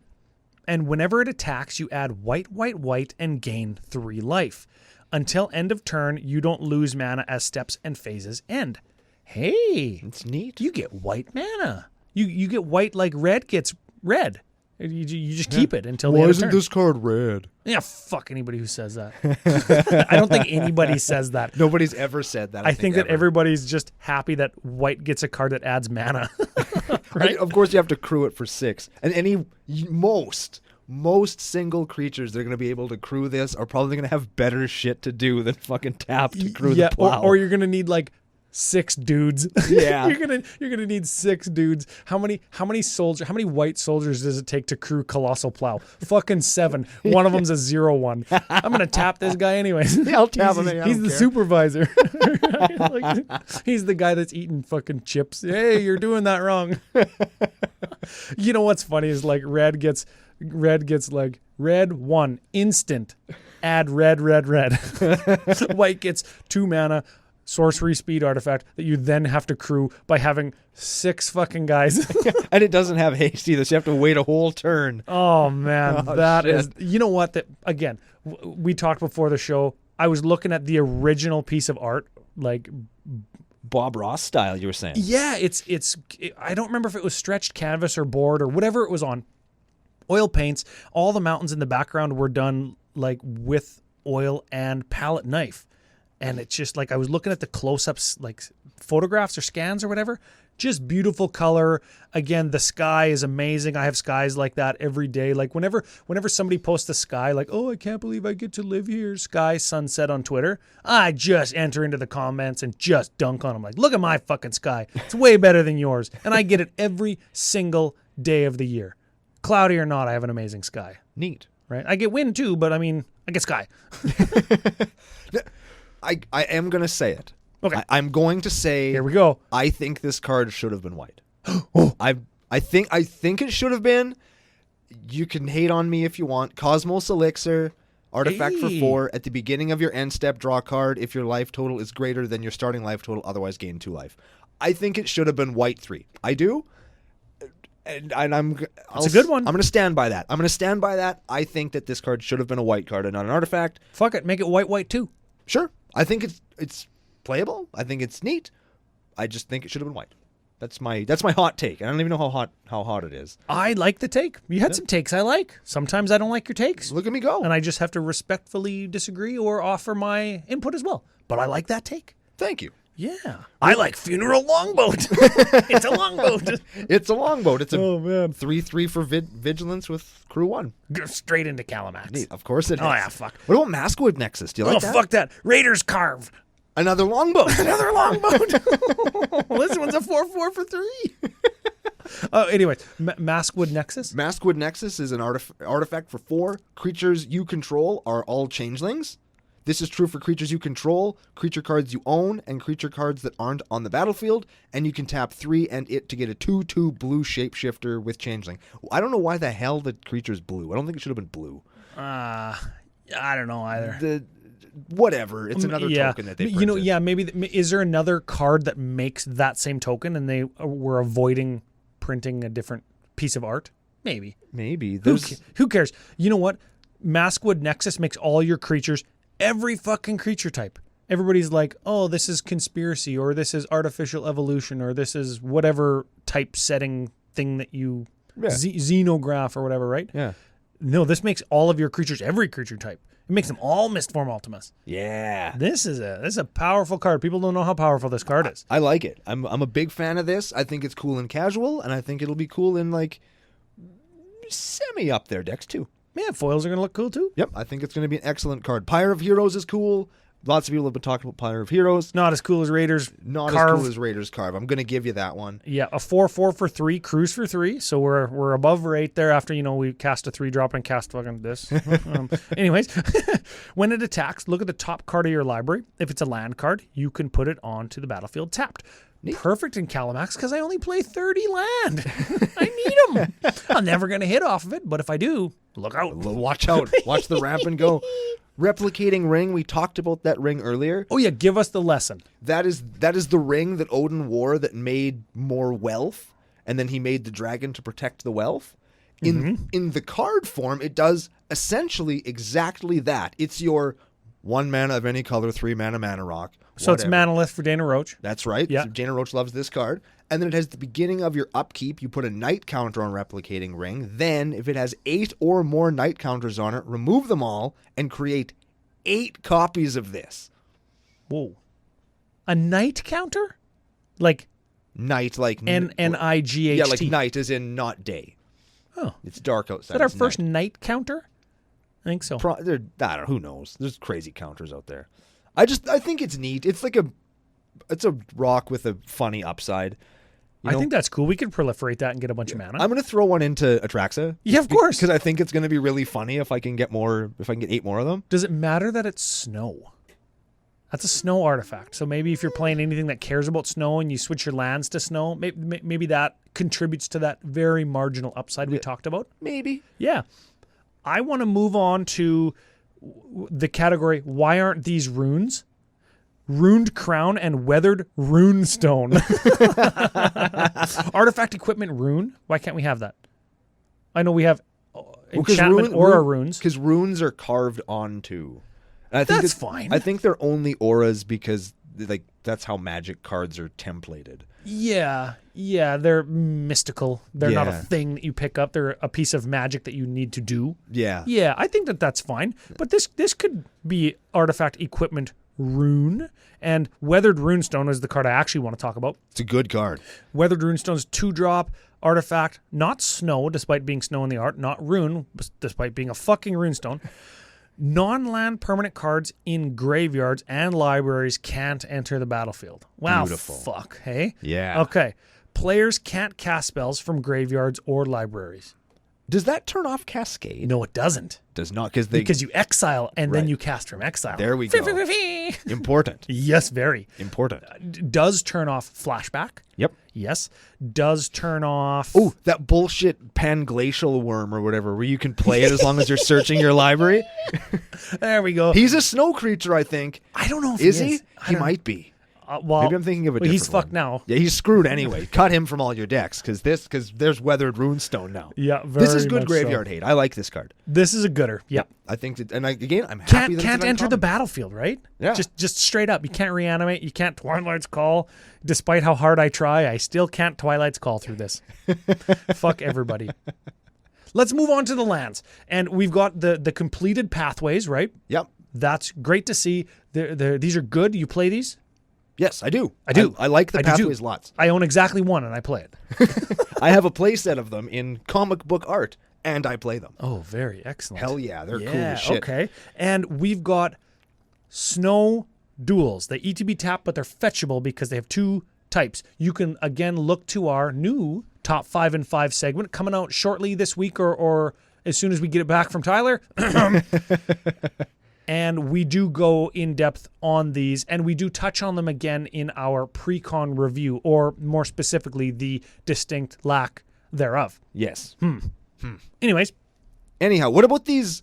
Speaker 2: and whenever it attacks, you add white, white, white, and gain 3 life. Until end of turn, you don't lose mana as steps and phases end. Hey,
Speaker 1: It's neat.
Speaker 2: you get white mana. You get white like red gets red. You just keep it until the
Speaker 1: Why
Speaker 2: end of
Speaker 1: isn't
Speaker 2: turn.
Speaker 1: this card red?
Speaker 2: Yeah, fuck anybody who says that. I don't think anybody says that.
Speaker 1: Nobody's ever said that.
Speaker 2: I think that everybody's just happy that white gets a card that adds mana. Right?
Speaker 1: Of course, you have to crew it for 6. And most single creatures that are going to be able to crew this are probably going to have better shit to do than fucking tap to crew the plow.
Speaker 2: Or you're gonna need like 6 dudes.
Speaker 1: Yeah.
Speaker 2: you're gonna need 6 dudes. How many white soldiers does it take to crew Colossal Plow? Fucking 7. One of them's a 0/1. I'm gonna tap this guy anyways.
Speaker 1: Yeah, I'll tap him.
Speaker 2: He's the supervisor. He's the guy that's eating fucking chips. Hey, you're doing that wrong. You know what's funny is like red gets like red 1 instant. Add red. White gets 2 mana. Sorcery speed artifact that you then have to crew by having 6 fucking guys.
Speaker 1: And it doesn't have haste either, so you have to wait a whole turn.
Speaker 2: Oh man,
Speaker 1: Oh,
Speaker 2: that
Speaker 1: shit.
Speaker 2: is. You know what? That again, we talked before the show. I was looking at the original piece of art, like
Speaker 1: Bob Ross style, you were saying.
Speaker 2: yeah, I don't remember if it was stretched canvas or board or whatever it was on. Oil paints. All the mountains in the background were done like with oil and palette knife. And it's just like I was looking at the close-ups, like photographs or scans or whatever. Just beautiful color. Again, the sky is amazing. I have skies like that every day. Like whenever somebody posts the sky, like, oh, I can't believe I get to live here, sky sunset on Twitter, I just enter into the comments and just dunk on them. Like, look at my fucking sky. It's way better than yours. And I get it every single day of the year. Cloudy or not, I have an amazing sky.
Speaker 1: Neat.
Speaker 2: Right? I get wind too, but I mean, I get sky.
Speaker 1: I am going to say it.
Speaker 2: Okay.
Speaker 1: I'm going to say
Speaker 2: Here we go.
Speaker 1: I think this card should have been white. I think it should have been. You can hate on me if you want. Cosmos Elixir, artifact for 4. At the beginning of your end step, draw a card if your life total is greater than your starting life total, otherwise gain 2 life. I think it should have been white 3. I do. And
Speaker 2: It's a good one.
Speaker 1: I'm going to stand by that. I think that this card should have been a white card and not an artifact.
Speaker 2: Fuck it. Make it white too.
Speaker 1: Sure. I think it's playable. I think it's neat. I just think it should have been white. That's my hot take. I don't even know how hot it is.
Speaker 2: I like the take. You had some takes I like. Sometimes I don't like your takes.
Speaker 1: Look at me go.
Speaker 2: And I just have to respectfully disagree or offer my input as well. But I like that take.
Speaker 1: Thank you.
Speaker 2: Yeah. I like Funeral Longboat. It's a longboat.
Speaker 1: It's a longboat. It's a
Speaker 2: Oh, man.
Speaker 1: 3/3 for vigilance with crew 1.
Speaker 2: Go straight into Calamax.
Speaker 1: Neat. Of course it is.
Speaker 2: Oh, yeah, fuck.
Speaker 1: What about Maskwood Nexus? Do you like
Speaker 2: Oh,
Speaker 1: that?
Speaker 2: fuck that. Raiders Carve.
Speaker 1: Another longbow.
Speaker 2: Another longbow. This one's a 4/4 for 3. Anyways, Maskwood Nexus.
Speaker 1: Maskwood Nexus is an artifact for 4. Creatures you control are all changelings. This is true for creatures you control, creature cards you own, and creature cards that aren't on the battlefield. And you can tap 3 and it to get a 2/2 blue shapeshifter with changeling. I don't know why the hell the creature's blue. I don't think it should have been blue.
Speaker 2: I don't know either.
Speaker 1: Whatever. It's another token that they printed.
Speaker 2: Maybe. Is there another card that makes that same token and they were avoiding printing a different piece of art? Maybe. Who cares? You know what? Maskwood Nexus makes all your creatures every fucking creature type. Everybody's like, oh, this is conspiracy, or this is artificial evolution, or this is whatever type setting thing that you xenograph or whatever, right?
Speaker 1: Yeah.
Speaker 2: No, this makes all of your creatures every creature type. It makes them all Mistform Ultimas.
Speaker 1: Yeah.
Speaker 2: This is a powerful card. People don't know how powerful this card is.
Speaker 1: I like it. I'm a big fan of this. I think it's cool in casual, and I think it'll be cool in like semi up there decks too.
Speaker 2: Yeah, foils are going to look cool too.
Speaker 1: Yep, I think it's going to be an excellent card. Pyre of Heroes is cool. Lots of people have been talking about Pyre of Heroes.
Speaker 2: Not as cool as Raiders.
Speaker 1: Not
Speaker 2: Carve.
Speaker 1: as cool as Raiders Carve. I'm going to give you that one.
Speaker 2: Yeah, a 4/4 for 3, cruise for 3. So we're above rate there after, we cast a 3-drop and cast fucking this. Anyways, when it attacks, look at the top card of your library. If it's a land card, you can put it onto the battlefield tapped. Neat. Perfect in Calamax because I only play 30 land. I need them. I'm never going to hit off of it, but if I do, look out.
Speaker 1: Watch out. Watch the ramp and go. Replicating ring, we talked about that ring earlier.
Speaker 2: Oh yeah, give us the lesson.
Speaker 1: That is the ring that Odin wore that made more wealth, and then he made the dragon to protect the wealth. In the card form, it does essentially exactly that. It's your 1 mana of any color, 3 mana rock.
Speaker 2: So
Speaker 1: whatever.
Speaker 2: It's Manalith for Dana Roach.
Speaker 1: That's right.
Speaker 2: Yeah.
Speaker 1: So Dana Roach loves this card. And then it has the beginning of your upkeep. You put a night counter on Replicating Ring. Then, if it has 8 or more night counters on it, remove them all and create 8 copies of this.
Speaker 2: Whoa. A night counter? Like
Speaker 1: night, like
Speaker 2: N-I-G-H-T.
Speaker 1: Yeah, like night as in not day.
Speaker 2: Oh.
Speaker 1: It's dark outside.
Speaker 2: Is that our first night counter? I think so.
Speaker 1: I don't know. Who knows? There's crazy counters out there. I think it's neat. It's like it's a rock with a funny upside.
Speaker 2: I think that's cool. We could proliferate that and get a bunch of mana.
Speaker 1: I'm going to throw one into Atraxa.
Speaker 2: Yeah, of course.
Speaker 1: Because I think it's going to be really funny if I can get 8 more of them.
Speaker 2: Does it matter that it's snow? That's a snow artifact. So maybe if you're playing anything that cares about snow and you switch your lands to snow, maybe that contributes to that very marginal upside we talked about.
Speaker 1: Maybe.
Speaker 2: Yeah. I want to move on to the category, why aren't these runes? Runed Crown and Weathered Runestone. Artifact Equipment Rune. Why can't we have that? I know we have enchantment aura runes.
Speaker 1: Because runes are carved onto. And I think
Speaker 2: that's fine.
Speaker 1: I think they're only auras because that's how magic cards are templated.
Speaker 2: Yeah, they're mystical. They're not a thing that you pick up. They're a piece of magic that you need to do. Yeah, I think that's fine. But this could be Artifact Equipment Rune, and Weathered Runestone is the card I actually want to talk about.
Speaker 1: It's a good card.
Speaker 2: Weathered Runestone's 2-drop artifact, not snow, despite being snow in the art, not rune, despite being a fucking runestone. Non-land permanent cards in graveyards and libraries can't enter the battlefield. Wow,
Speaker 1: beautiful.
Speaker 2: Fuck, hey?
Speaker 1: Yeah.
Speaker 2: Okay. Players can't cast spells from graveyards or libraries.
Speaker 1: Does that turn off Cascade?
Speaker 2: No, it doesn't.
Speaker 1: Does not,
Speaker 2: because you exile and then you cast from exile.
Speaker 1: There we go. Important.
Speaker 2: Yes, very
Speaker 1: important.
Speaker 2: Does turn off Flashback.
Speaker 1: Yep.
Speaker 2: Yes. Does turn off.
Speaker 1: Oh, that bullshit Panglacial Worm or whatever, where you can play it as long as you're searching your library.
Speaker 2: There we go.
Speaker 1: He's a snow creature, I think.
Speaker 2: I don't know if
Speaker 1: is
Speaker 2: he
Speaker 1: is. He might be.
Speaker 2: Maybe
Speaker 1: I'm thinking of a different
Speaker 2: he's fucked
Speaker 1: one.
Speaker 2: now.
Speaker 1: Yeah, he's screwed anyway. Cut him from all your decks because there's Weathered Runestone now.
Speaker 2: Yeah, very
Speaker 1: this is good
Speaker 2: much
Speaker 1: graveyard hate. I like this card.
Speaker 2: This is a gooder. Yep.
Speaker 1: I think that, and again, I'm happy that
Speaker 2: can't enter the battlefield, right?
Speaker 1: Yeah.
Speaker 2: Just straight up. You can't reanimate. You can't Twilight's Call. Despite how hard I try, I still can't Twilight's Call through this. Fuck everybody. Let's move on to the lands, and we've got the completed pathways, right?
Speaker 1: Yep.
Speaker 2: That's great to see. These are good. You play these?
Speaker 1: Yes, I do. I like the pathways lots.
Speaker 2: I own exactly one, and I play it.
Speaker 1: I have a play set of them in comic book art, and I play them.
Speaker 2: Oh, very excellent.
Speaker 1: Hell yeah, they're cool as shit.
Speaker 2: Okay. And we've got snow duels. They ETB tap, but they're fetchable because they have 2 types. You can, again, look to our new top 5 and 5 segment coming out shortly this week or as soon as we get it back from Tyler. And we do go in depth on these, and we do touch on them again in our pre-con review, or more specifically, the distinct lack thereof.
Speaker 1: Yes.
Speaker 2: Anyways.
Speaker 1: Anyhow, what about these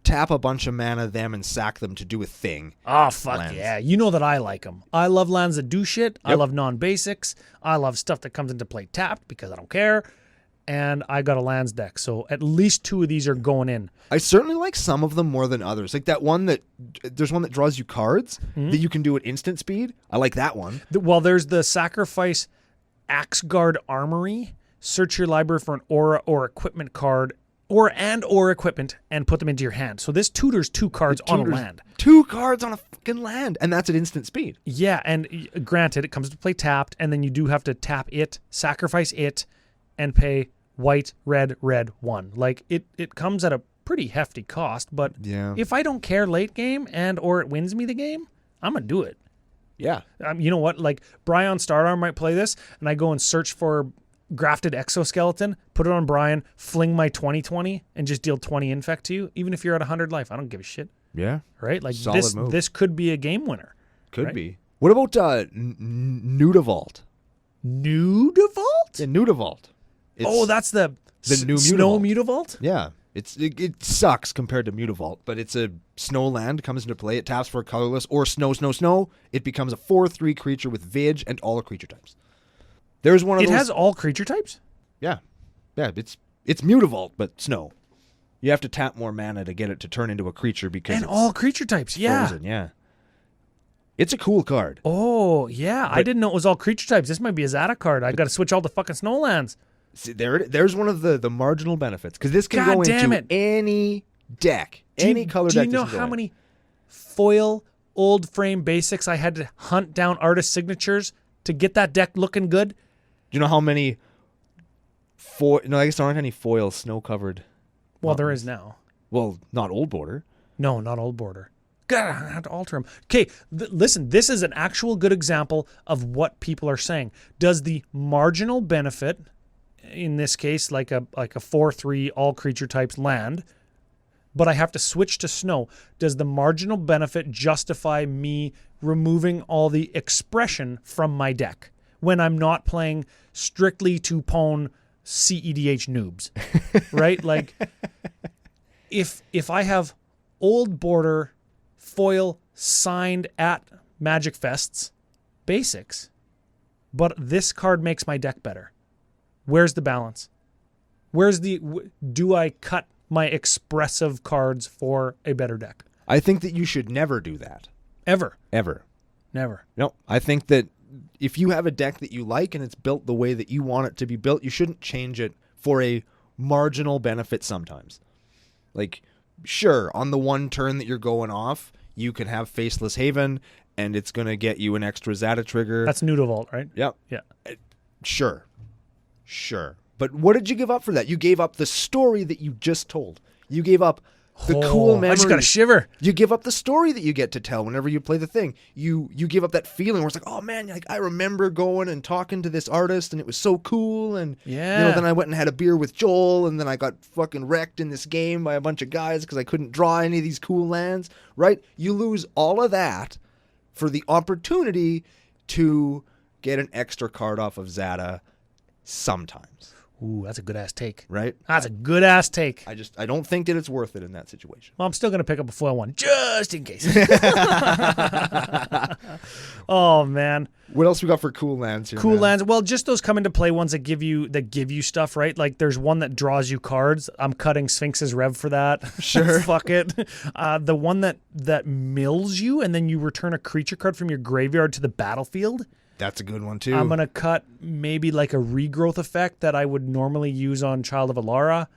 Speaker 1: tap a bunch of mana, them, and sack them to do a thing?
Speaker 2: Oh, fuck
Speaker 1: lands?
Speaker 2: yeah. You know that I like them. I love lands that do shit. I
Speaker 1: Yep.
Speaker 2: love non-basics. I love stuff that comes into play tapped because I don't care. And I got a lands deck, so at least 2 of these are going in.
Speaker 1: I certainly like some of them more than others. Like that one there's one that draws you cards that you can do at instant speed. I like that one.
Speaker 2: Well, there's the Sacrifice Axeguard Armory. Search your library for an aura or equipment card or equipment and put them into your hand. So this tutors 2 cards on a land.
Speaker 1: 2 cards on a fucking land, and that's at instant speed.
Speaker 2: Yeah, and granted, it comes to play tapped, and then you do have to tap it, sacrifice it, and pay white, red, 1. Like, it comes at a pretty hefty cost, but
Speaker 1: Yeah.
Speaker 2: if I don't care late game or it wins me the game, I'm going to do it.
Speaker 1: Yeah.
Speaker 2: You know what? Like, Brian Stararm might play this, and I go and search for grafted exoskeleton, put it on Brian, fling my 20/20, and just deal 20 infect to you, even if you're at 100 life. I don't give a shit.
Speaker 1: Yeah.
Speaker 2: Right? Like,
Speaker 1: Solid move.
Speaker 2: this could be a game winner.
Speaker 1: Could
Speaker 2: right?
Speaker 1: be. What about Nudivault?
Speaker 2: Nudivault?
Speaker 1: Yeah, Nudivault.
Speaker 2: That's the
Speaker 1: new
Speaker 2: snow
Speaker 1: Mutavault.
Speaker 2: Mutavault?
Speaker 1: Yeah. It sucks compared to Mutavault, but it's a snow land, comes into play. It taps for a colorless or snow. It becomes a 4/3 creature with Vig and all creature types. There's one of those.
Speaker 2: It has all creature types?
Speaker 1: Yeah. Yeah, it's Mutavault, but snow. You have to tap more mana to get it to turn into a creature because
Speaker 2: And
Speaker 1: it's
Speaker 2: all creature types, yeah.
Speaker 1: frozen. Yeah. It's a cool card.
Speaker 2: Oh, yeah. I didn't know it was all creature types. This might be a Zata card. I got to switch all the fucking snowlands.
Speaker 1: See, there's one of the marginal benefits, because this can
Speaker 2: God
Speaker 1: go
Speaker 2: damn
Speaker 1: into
Speaker 2: it.
Speaker 1: any deck, any color
Speaker 2: Do
Speaker 1: deck.
Speaker 2: you know
Speaker 1: this can go
Speaker 2: how
Speaker 1: in.
Speaker 2: many foil old frame basics I had to hunt down artist signatures to get that deck looking good?
Speaker 1: Do you know how many foil? No, I guess there aren't any foil snow covered.
Speaker 2: Well, there is now.
Speaker 1: Well, not Old Border.
Speaker 2: No, not old border. God, I have to alter them. Okay, listen, this is an actual good example of what people are saying. Does the marginal benefit, in this case, like a 4/3 all creature types land, but I have to switch to snow, does the marginal benefit justify me removing all the expression from my deck when I'm not playing strictly to pwn CEDH noobs? Right? Like, if I have old border foil signed at Magic Fests basics, but this card makes my deck better, where's the balance? Do I cut my expressive cards for a better deck?
Speaker 1: I think that you should never do that.
Speaker 2: Ever.
Speaker 1: Never. No, I think that if you have a deck that you like and it's built the way that you want it to be built, you shouldn't change it for a marginal benefit sometimes. Like, sure, on the one turn that you're going off, you can have Faceless Haven, and it's going to get you an extra Zata trigger.
Speaker 2: That's Nudivault, right?
Speaker 1: Yep.
Speaker 2: Yeah.
Speaker 1: Sure. But what did you give up for that? You gave up the story that you just told. You gave up the cool memories.
Speaker 2: I just got a shiver.
Speaker 1: You give up the story that you get to tell whenever you play the thing. You give up that feeling where it's like, oh man, like I remember going and talking to this artist and it was so cool, and
Speaker 2: Yeah.
Speaker 1: then I went and had a beer with Joel, and then I got fucking wrecked in this game by a bunch of guys because I couldn't draw any of these cool lands, right? You lose all of that for the opportunity to get an extra card off of Zata sometimes,
Speaker 2: Ooh, that's a good ass take.
Speaker 1: right?
Speaker 2: That's a good ass take.
Speaker 1: I don't think that it's worth it in that situation.
Speaker 2: Well, I'm still going to pick up a foil one just in case. Oh, man.
Speaker 1: What else we got for cool lands here?
Speaker 2: Cool
Speaker 1: man?
Speaker 2: lands. Well, just those come into play ones that give you stuff, right? Like there's one that draws you cards. I'm cutting Sphinx's Rev for that.
Speaker 1: Sure.
Speaker 2: Fuck it. The one that mills you and then you return a creature card from your graveyard to the battlefield.
Speaker 1: That's a good one too.
Speaker 2: I'm going to cut maybe like a regrowth effect that I would normally use on Child of Alara.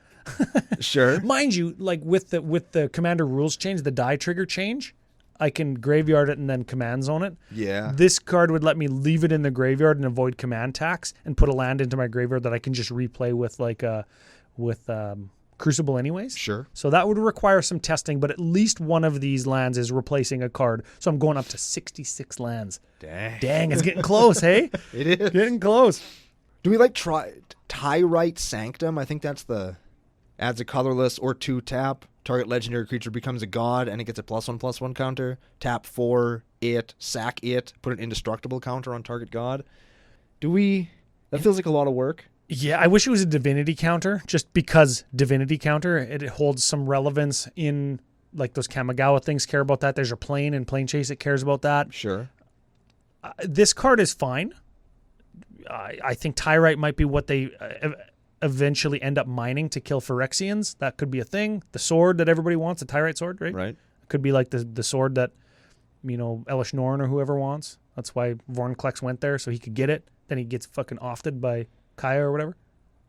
Speaker 1: Sure.
Speaker 2: Mind you, like with the commander rules change, the die trigger change, I can graveyard it and then command zone it.
Speaker 1: Yeah.
Speaker 2: This card would let me leave it in the graveyard and avoid command tax and put a land into my graveyard that I can just replay with Crucible anyways.
Speaker 1: Sure.
Speaker 2: So that would require some testing, but at least one of these lands is replacing a card. So I'm going up to 66 lands. Dang, it's getting close, hey?
Speaker 1: It is.
Speaker 2: Getting close.
Speaker 1: Do we like try Tyrite Sanctum? I think that's adds a colorless or 2 tap. Target legendary creature becomes a god and it gets a +1/+1 counter. Tap 4 it, sack it, put an indestructible counter on target god. That feels like a lot of work.
Speaker 2: Yeah, I wish it was a divinity counter, just because divinity counter, it holds some relevance in, like, those Kamigawa things care about that. There's a plane and Plane Chase that cares about that.
Speaker 1: Sure.
Speaker 2: This card is fine. I think Tyrite might be what they eventually end up mining to kill Phyrexians. That could be a thing. The sword that everybody wants, the Tyrite sword, right?
Speaker 1: Right.
Speaker 2: It could be like the sword that, Elish Norn or whoever wants. That's why Vorinclex went there, so he could get it. Then he gets fucking offed by Kaya or whatever.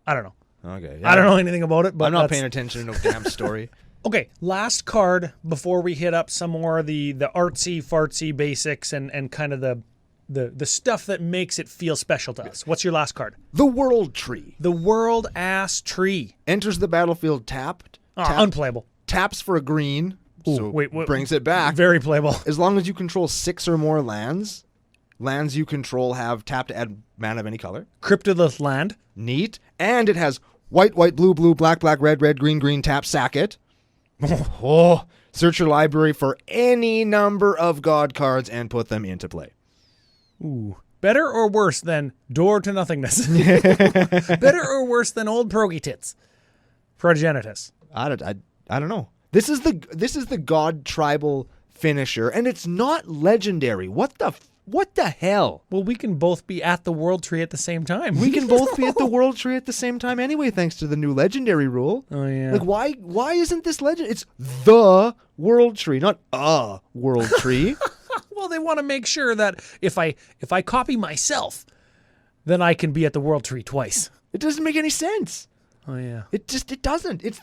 Speaker 2: I don't know.
Speaker 1: Okay. Yeah.
Speaker 2: I don't know anything about it, but
Speaker 1: I'm not paying attention to no damn story.
Speaker 2: Okay, last card before we hit up some more of the artsy fartsy basics and kind of the stuff that makes it feel special to us. What's your last card?
Speaker 1: The World Tree.
Speaker 2: The World Ass Tree.
Speaker 1: Enters the battlefield tapped.
Speaker 2: Unplayable.
Speaker 1: Taps for a green.
Speaker 2: Ooh,
Speaker 1: so
Speaker 2: wait,
Speaker 1: brings it back.
Speaker 2: Very playable.
Speaker 1: As long as you control 6 or more lands you control have tap to add mana of any color.
Speaker 2: Cryptolith land.
Speaker 1: Neat. And it has white, white, blue, blue, black, black, red, red, green, green, tap, sack it. Search your library for any number of god cards and put them into play.
Speaker 2: Ooh. Better or worse than Door to Nothingness? Better or worse than Old Progy Tits? Progenitus.
Speaker 1: I don't know. This is the god tribal finisher, and it's not legendary. What the hell?
Speaker 2: Well, we can both be at the World Tree at the same time.
Speaker 1: We can both be at the World Tree at the same time anyway, thanks to the new legendary rule.
Speaker 2: Oh, yeah.
Speaker 1: Like, why isn't this legend? It's the World Tree, not a World Tree.
Speaker 2: Well, they want to make sure that if I copy myself, then I can be at the World Tree twice.
Speaker 1: It doesn't make any sense.
Speaker 2: Oh, yeah.
Speaker 1: It doesn't. It's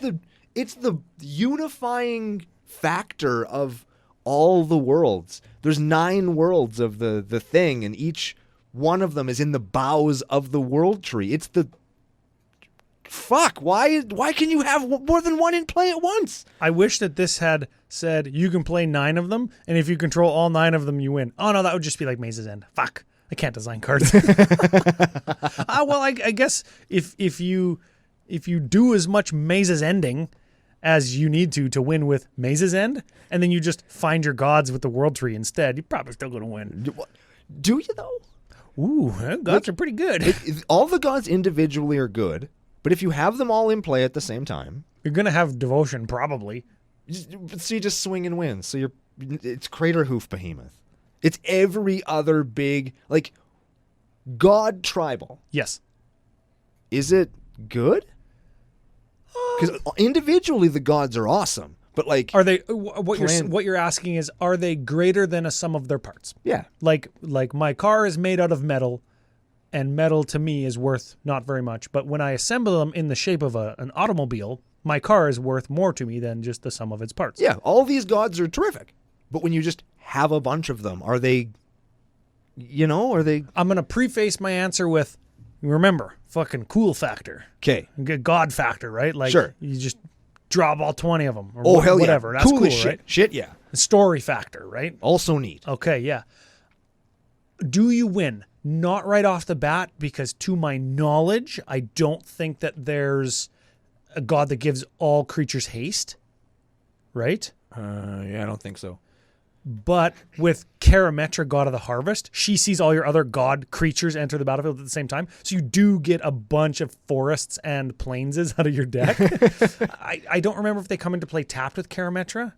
Speaker 1: the unifying factor of all the worlds. There's 9 worlds of the thing, and each one of them is in the boughs of the World Tree. It's the... Fuck, why can you have more than one in play at once?
Speaker 2: I wish that this had said you can play 9 of them, and if you control all 9 of them, you win. Oh, no, that would just be like Maze's End. Fuck. I can't design cards. Well, I guess if you do as much Maze's Ending as you need to win with Maze's End, and then you just find your gods with the World Tree instead, you're probably still going to win.
Speaker 1: Do you, though?
Speaker 2: Ooh, gods are pretty good.
Speaker 1: All the gods individually are good, but if you have them all in play at the same time...
Speaker 2: You're going to have Devotion, probably.
Speaker 1: So you just swing and win. So it's Crater Hoof Behemoth. It's every other big... Like, God Tribal.
Speaker 2: Yes.
Speaker 1: Is it good? Because individually the gods are awesome, but like,
Speaker 2: are they? What you're asking is, are they greater than a sum of their parts?
Speaker 1: Yeah.
Speaker 2: Like my car is made out of metal, and metal to me is worth not very much. But when I assemble them in the shape of an automobile, my car is worth more to me than just the sum of its parts.
Speaker 1: Yeah. All these gods are terrific, but when you just have a bunch of them, are they? I'm
Speaker 2: gonna preface my answer with, remember, fucking cool factor.
Speaker 1: Okay.
Speaker 2: God factor, right? Like,
Speaker 1: sure.
Speaker 2: You just drop all 20 of them. Or
Speaker 1: oh, hell
Speaker 2: whatever.
Speaker 1: Yeah.
Speaker 2: That's cool,
Speaker 1: shit.
Speaker 2: Right?
Speaker 1: Shit, yeah.
Speaker 2: Story factor, right?
Speaker 1: Also neat.
Speaker 2: Okay, yeah. Do you win? Not right off the bat, because to my knowledge, I don't think that there's a god that gives all creatures haste, right?
Speaker 1: Yeah, I don't think so.
Speaker 2: But with Karametra, God of the Harvest, she sees all your other god creatures enter the battlefield at the same time. So you do get a bunch of forests and plainses out of your deck. I don't remember if they come into play tapped with Karametra,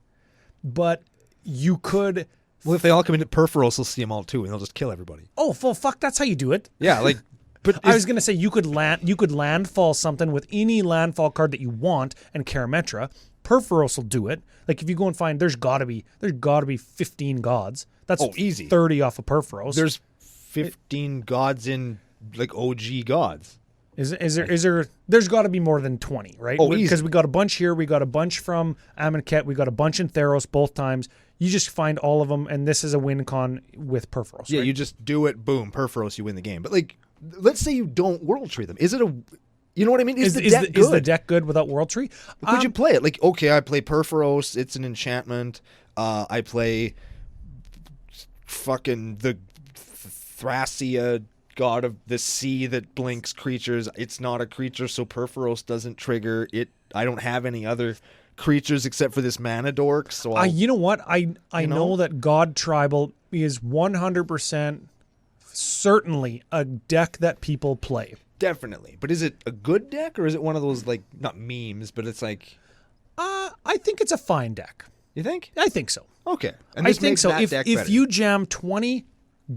Speaker 2: but you could...
Speaker 1: Well, if they all come into Perforos, they'll see them all too, and they'll just kill everybody.
Speaker 2: Oh, well, fuck, that's how you do it.
Speaker 1: Yeah, like... But
Speaker 2: I was going to say you could landfall something with any landfall card that you want, and Karametra. Perforos will do it. Like, if you go and find, there's got to be 15 gods. That's
Speaker 1: easy.
Speaker 2: 30 off of Perforos.
Speaker 1: There's 15 gods in, like, OG gods.
Speaker 2: Is there? There's got to be more than 20, right?
Speaker 1: Oh, easy.
Speaker 2: Because we got a bunch here. We got a bunch from Amonkhet. We got a bunch in Theros both times. You just find all of them, and this is a win con with Perforos.
Speaker 1: Yeah,
Speaker 2: right?
Speaker 1: you just do it. Boom, Perforos, you win the game. But like, let's say you don't World Tree them. Is it You know what I mean? Is the deck good?
Speaker 2: Is the deck good without World Tree?
Speaker 1: Could you play it? Like, okay, I play Perforos. It's an enchantment. I play fucking the Thracia, god of the sea that blinks creatures. It's not a creature, so Perforos doesn't trigger it. I don't have any other creatures except for this mana dork. So
Speaker 2: you know what? I know that God Tribal is 100% certainly a deck that people play.
Speaker 1: Definitely. But is it a good deck, or is it one of those, like, not memes, but it's like...
Speaker 2: I think it's a fine deck.
Speaker 1: You think?
Speaker 2: I think so.
Speaker 1: Okay. And
Speaker 2: I
Speaker 1: this
Speaker 2: think
Speaker 1: makes
Speaker 2: so.
Speaker 1: that deck
Speaker 2: If
Speaker 1: better.
Speaker 2: you jam 20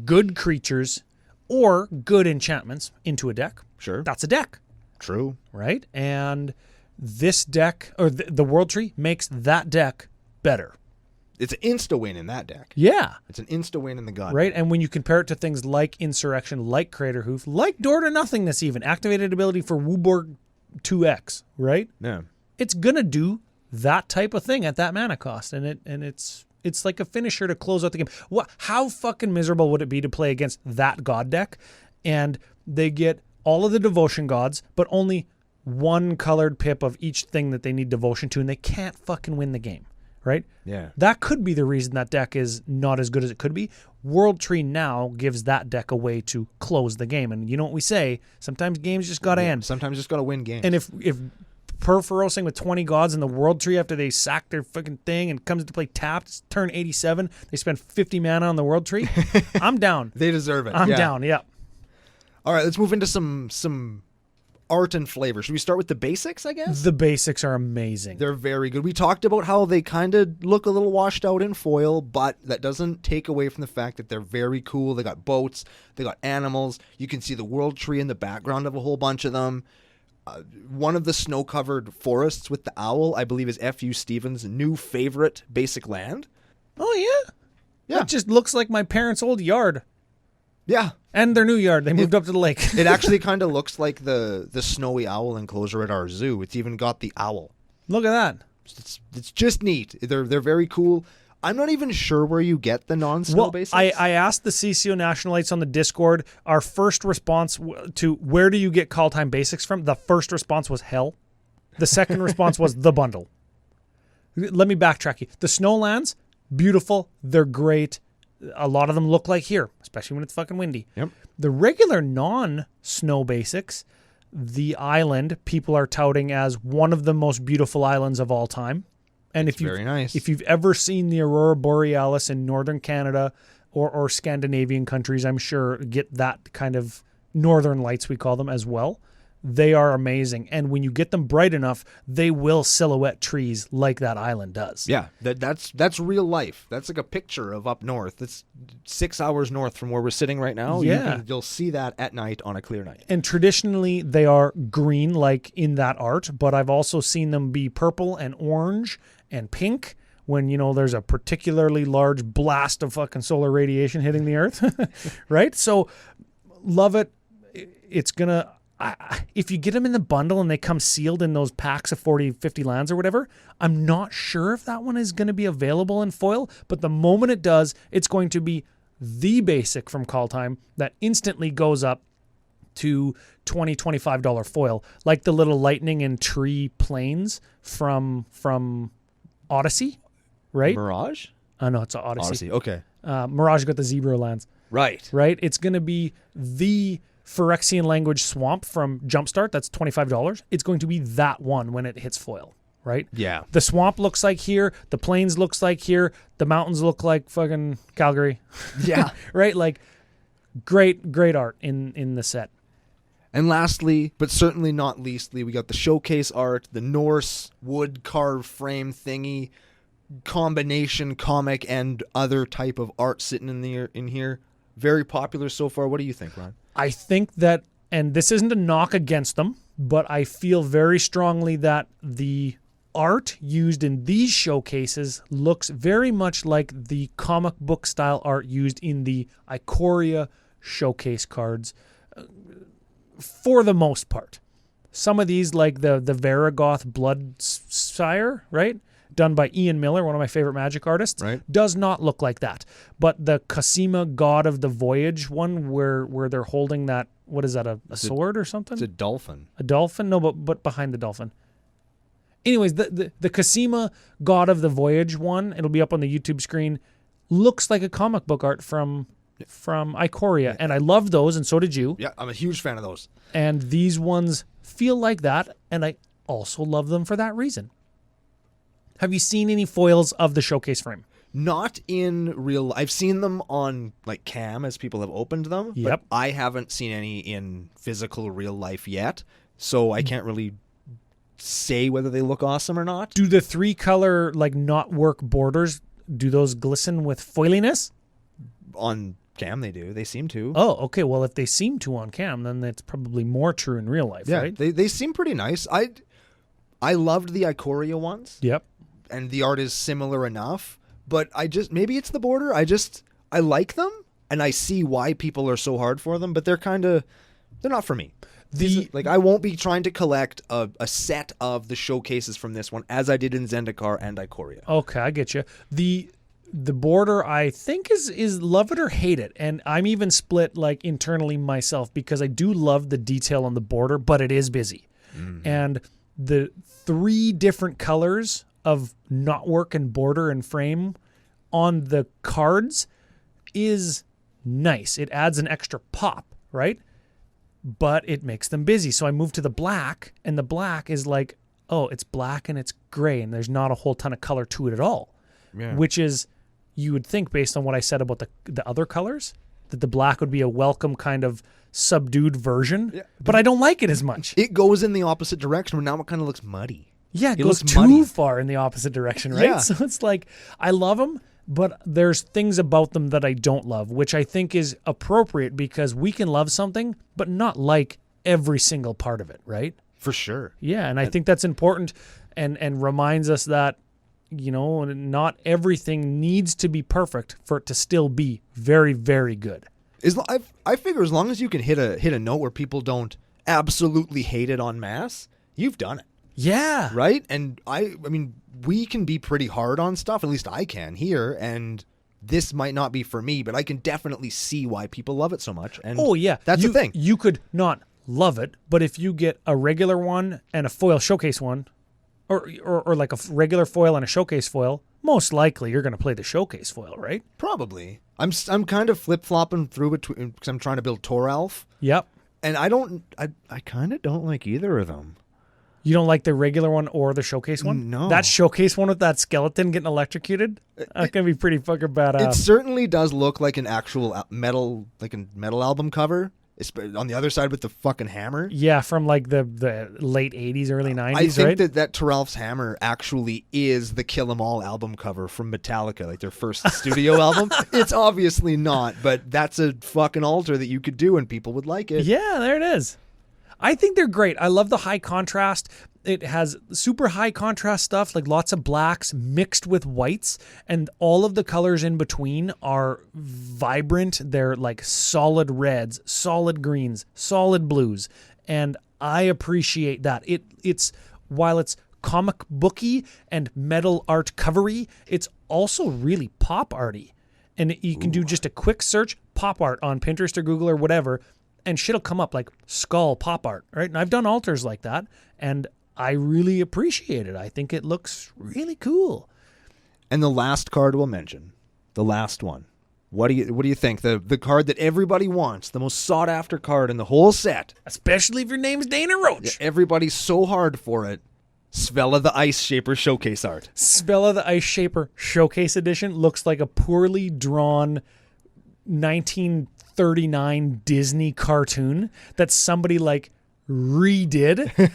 Speaker 2: good creatures or good enchantments into a deck,
Speaker 1: Sure.
Speaker 2: that's a deck,
Speaker 1: True.
Speaker 2: right? And this deck, or the World Tree, makes that deck better.
Speaker 1: It's an insta-win in that deck.
Speaker 2: Yeah.
Speaker 1: It's an insta-win in the god.
Speaker 2: Right? And when you compare it to things like Insurrection, like Crater Hoof, like Door to Nothingness even, activated ability for Wooborg 2X, right?
Speaker 1: Yeah.
Speaker 2: It's going to do that type of thing at that mana cost. And it's like a finisher to close out the game. How fucking miserable would it be to play against that god deck and they get all of the devotion gods, but only one colored pip of each thing that they need devotion to, and they can't fucking win the game? Right?
Speaker 1: Yeah.
Speaker 2: That could be the reason that deck is not as good as it could be. World Tree now gives that deck a way to close the game. And you know what we say? Sometimes games just got to end.
Speaker 1: Sometimes just got to win games.
Speaker 2: And if Perforosing with 20 gods in the World Tree after they sack their fucking thing and comes to play tapped, it's turn 87, they spend 50 mana on the World Tree, I'm down.
Speaker 1: They deserve it.
Speaker 2: I'm down, yeah.
Speaker 1: All right, let's move into some art and flavor. Should we start with the basics, I guess?
Speaker 2: The basics are amazing.
Speaker 1: They're very good. We talked about how they kind of look a little washed out in foil, but that doesn't take away from the fact that they're very cool. They got boats. They got animals. You can see the World Tree in the background of a whole bunch of them. One of the snow-covered forests with the owl, I believe, is F.U. Stevens' new favorite basic land.
Speaker 2: Oh, yeah?
Speaker 1: Yeah.
Speaker 2: It just looks like my parents' old yard.
Speaker 1: Yeah.
Speaker 2: And their new yard. They moved up to the lake.
Speaker 1: It actually kind of looks like the snowy owl enclosure at our zoo. It's even got the owl.
Speaker 2: Look at that.
Speaker 1: It's just neat. They're very cool. I'm not even sure where you get the non-snow basics.
Speaker 2: I asked the CCO Nationalites on the Discord, our first response to where do you get Kaldheim basics from? The first response was hell. The second response was the bundle. Let me backtrack you. The Snowlands, beautiful. They're great. A lot of them look like here, especially when it's fucking windy.
Speaker 1: Yep.
Speaker 2: The regular non-snow basics, the island, people are touting as one of the most beautiful islands of all time. And
Speaker 1: very nice.
Speaker 2: If you've ever seen the Aurora Borealis in northern Canada or Scandinavian countries, I'm sure get that kind of northern lights, we call them, as well. They are amazing. And when you get them bright enough, they will silhouette trees like that island does.
Speaker 1: Yeah, that's real life. That's like a picture of up north. It's 6 hours north from where we're sitting right now.
Speaker 2: Yeah.
Speaker 1: You'll see that at night on a clear night.
Speaker 2: And traditionally, they are green like in that art, but I've also seen them be purple and orange and pink when, there's a particularly large blast of fucking solar radiation hitting the earth, right? So love it. It's going to... if you get them in the bundle and they come sealed in those packs of 40, 50 lands or whatever, I'm not sure if that one is going to be available in foil, but the moment it does, it's going to be the basic from Kaldheim that instantly goes up to $20, $25 foil, like the little lightning and tree planes from Odyssey, right?
Speaker 1: Mirage?
Speaker 2: No, it's Odyssey.
Speaker 1: Okay.
Speaker 2: Mirage got the zebra lands.
Speaker 1: Right.
Speaker 2: Right? It's going to be the Phyrexian language swamp from Jumpstart. That's $25. It's going to be that one when it hits foil, right?
Speaker 1: Yeah.
Speaker 2: The swamp looks like here. The plains looks like here. The mountains look like fucking Calgary.
Speaker 1: Yeah.
Speaker 2: Right? Like great art in the set.
Speaker 1: And lastly, but certainly not leastly, we got the showcase art, the Norse wood carved frame thingy, combination comic and other type of art sitting in here. Very popular so far. What do you think, Ron?
Speaker 2: I think that, and this isn't a knock against them, but I feel very strongly that the art used in these showcases looks very much like the comic book style art used in the Ikoria showcase cards for the most part. Some of these, like the Varagoth Bloodsire, right? Done by Ian Miller, one of my favorite Magic artists,
Speaker 1: right,
Speaker 2: does not look like that. But the Cosima God of the Voyage one, where they're holding that what is that? A sword or something?
Speaker 1: It's a dolphin.
Speaker 2: A dolphin? No, but behind the dolphin. Anyways, the Cassima God of the Voyage one, it'll be up on the YouTube screen, looks like a comic book art from Ikoria. And I love those, and so did you.
Speaker 1: Yeah, I'm a huge fan of those.
Speaker 2: And these ones feel like that, and I also love them for that reason. Have you seen any foils of the showcase frame?
Speaker 1: Not in real. I've seen them on like cam as people have opened them.
Speaker 2: Yep.
Speaker 1: But I haven't seen any in physical real life yet, so I can't really say whether they look awesome or not.
Speaker 2: Do the 3-color like not work borders, do those glisten with foiliness?
Speaker 1: On cam they do. They seem to.
Speaker 2: Oh, okay. Well, if they seem to on cam, then it's probably more true in real life, right?
Speaker 1: They seem pretty nice. I loved the Ikoria ones.
Speaker 2: Yep.
Speaker 1: And the art is similar enough, but maybe it's the border. I like them and I see why people are so hard for them, but they're not for me. I won't be trying to collect a set of the showcases from this one as I did in Zendikar and Ikoria.
Speaker 2: Okay, I get you. The border I think is love it or hate it, and I'm even split like internally myself because I do love the detail on the border, but it is busy. Mm-hmm. And the 3 different colors of knotwork and border and frame on the cards is nice. It adds an extra pop, right? But it makes them busy. So I moved to the black, and the black is like, oh, it's black and it's gray, and there's not a whole ton of color to it at all. Yeah. Which is, you would think based on what I said about the other colors, that the black would be a welcome kind of subdued version, yeah, but I don't like it as much.
Speaker 1: It goes in the opposite direction, where now it kind of looks muddy.
Speaker 2: Yeah, it goes too far in the opposite direction, right? Yeah. So it's like, I love them, but there's things about them that I don't love, which I think is appropriate because we can love something, but not like every single part of it, right?
Speaker 1: For sure.
Speaker 2: Yeah, and I think that's important and reminds us that, not everything needs to be perfect for it to still be very, very good.
Speaker 1: I figure as long as you can hit a note where people don't absolutely hate it en masse, you've done it.
Speaker 2: Yeah.
Speaker 1: Right? And I mean, we can be pretty hard on stuff, at least I can here, and this might not be for me, but I can definitely see why people love it so much. And
Speaker 2: oh, yeah.
Speaker 1: That's the thing.
Speaker 2: You could not love it, but if you get a regular one and a foil showcase one, or like a regular foil and a showcase foil, most likely you're going to play the showcase foil, right?
Speaker 1: Probably. I'm kind of flip-flopping through between because I'm trying to build Toralf.
Speaker 2: Yep.
Speaker 1: And I kind of don't like either of them.
Speaker 2: You don't like the regular one or the showcase one?
Speaker 1: No.
Speaker 2: That showcase one with that skeleton getting electrocuted? That's going to be pretty fucking badass.
Speaker 1: It certainly does look like an actual metal album cover. It's on the other side with the fucking hammer.
Speaker 2: Yeah, from like the late 80s, early 90s,
Speaker 1: I think
Speaker 2: right?
Speaker 1: that Toralf's hammer actually is the Kill 'Em All album cover from Metallica, like their first studio album. It's obviously not, but that's a fucking altar that you could do and people would like it.
Speaker 2: Yeah, there it is. I think they're great. I love the high contrast. It has super high contrast stuff, like lots of blacks mixed with whites, and all of the colors in between are vibrant. They're like solid reds, solid greens, solid blues, and I appreciate that. It's while it's comic booky and metal art covery, it's also really pop arty. And you can do just a quick search, pop art on Pinterest or Google or whatever, and shit'll come up like skull pop art, right? And I've done altars like that, and I really appreciate it. I think it looks really cool.
Speaker 1: And the last card we'll mention, the last one. What do you think? The card that everybody wants, the most sought after card in the whole set.
Speaker 2: Especially if your name's Dana Roach.
Speaker 1: Yeah, everybody's so hard for it. Svella the Ice Shaper Showcase Art.
Speaker 2: Svella the Ice Shaper Showcase Edition looks like a poorly drawn 1939 Disney cartoon that somebody like redid.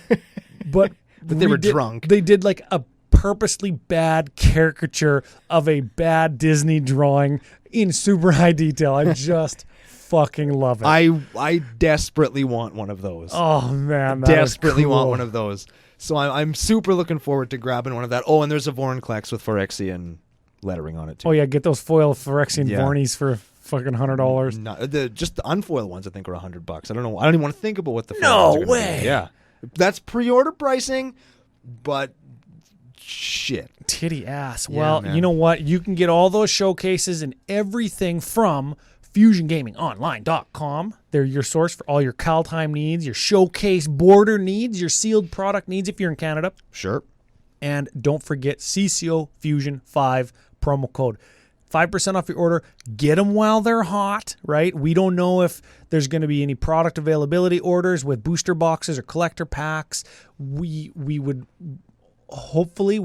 Speaker 2: But
Speaker 1: they were drunk.
Speaker 2: They did like a purposely bad caricature of a bad Disney drawing in super high detail. I just fucking love it.
Speaker 1: I desperately want one of those.
Speaker 2: Oh man, that
Speaker 1: desperately
Speaker 2: is cool.
Speaker 1: want one of those. So I'm super looking forward to grabbing one of that. Oh, and there's a Vorinclex with Phyrexian lettering on it too.
Speaker 2: Oh yeah, get those foil Phyrexian Vornies for fucking $100.
Speaker 1: No, just the unfoiled ones I think are $100. I don't know. I don't even want to think about what the
Speaker 2: no
Speaker 1: ones are
Speaker 2: way.
Speaker 1: Be. Yeah, that's pre-order pricing, but shit,
Speaker 2: titty ass.
Speaker 1: Yeah,
Speaker 2: well,
Speaker 1: man.
Speaker 2: You know what? You can get all those showcases and everything from FusionGamingOnline.com. They're your source for all your Kaldheim needs, your showcase border needs, your sealed product needs if you're in Canada.
Speaker 1: Sure.
Speaker 2: And don't forget CCO Fusion 5 promo code. 5% off your order. Get them while they're hot, right? We don't know if there's going to be any product availability orders with booster boxes or collector packs. We would hopefully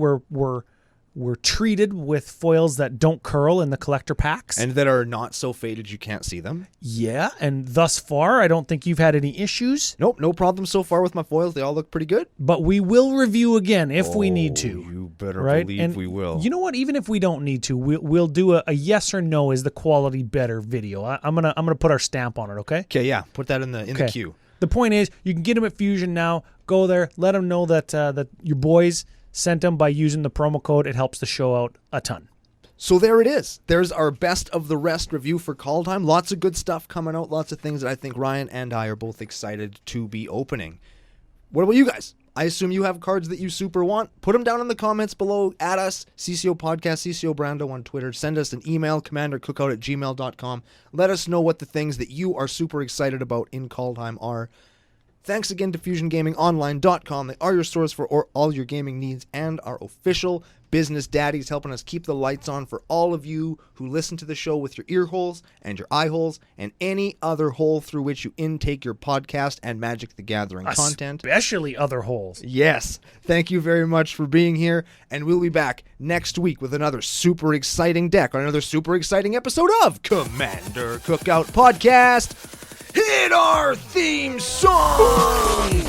Speaker 2: we're treated with foils that don't curl in the collector packs.
Speaker 1: And that are not so faded you can't see them.
Speaker 2: Yeah, and thus far, I don't think you've had any issues.
Speaker 1: Nope, no problem so far with my foils. They all look pretty good.
Speaker 2: But we will review again if we need to.
Speaker 1: You better
Speaker 2: right?
Speaker 1: believe
Speaker 2: And
Speaker 1: we will.
Speaker 2: You know what? Even if we don't need to, we'll do a yes or no, is the quality better video. I'm gonna put our stamp on it, okay?
Speaker 1: Okay, yeah. Put that in the queue.
Speaker 2: The point is, you can get them at Fusion now. Go there. Let them know that that your boys sent them by using the promo code. It helps the show out a ton.
Speaker 1: So there it is. There's our best of the rest review for Kaldheim. Lots of good stuff coming out. Lots of things that I think Ryan and I are both excited to be opening. What about you guys? I assume you have cards that you super want. Put them down in the comments below. Add us, CCO Podcast, CCO Brando on Twitter. Send us an email, commandercookout@gmail.com. Let us know what the things that you are super excited about in Kaldheim are. Thanks again to FusionGamingOnline.com. They are your source for all your gaming needs and our official business daddies, helping us keep the lights on for all of you who listen to the show with your ear holes and your eye holes and any other hole through which you intake your podcast and Magic the Gathering content.
Speaker 2: Especially other holes.
Speaker 1: Yes. Thank you very much for being here, and we'll be back next week with another super exciting deck on another super exciting episode of Commander Cookout Podcast. Hit our theme song!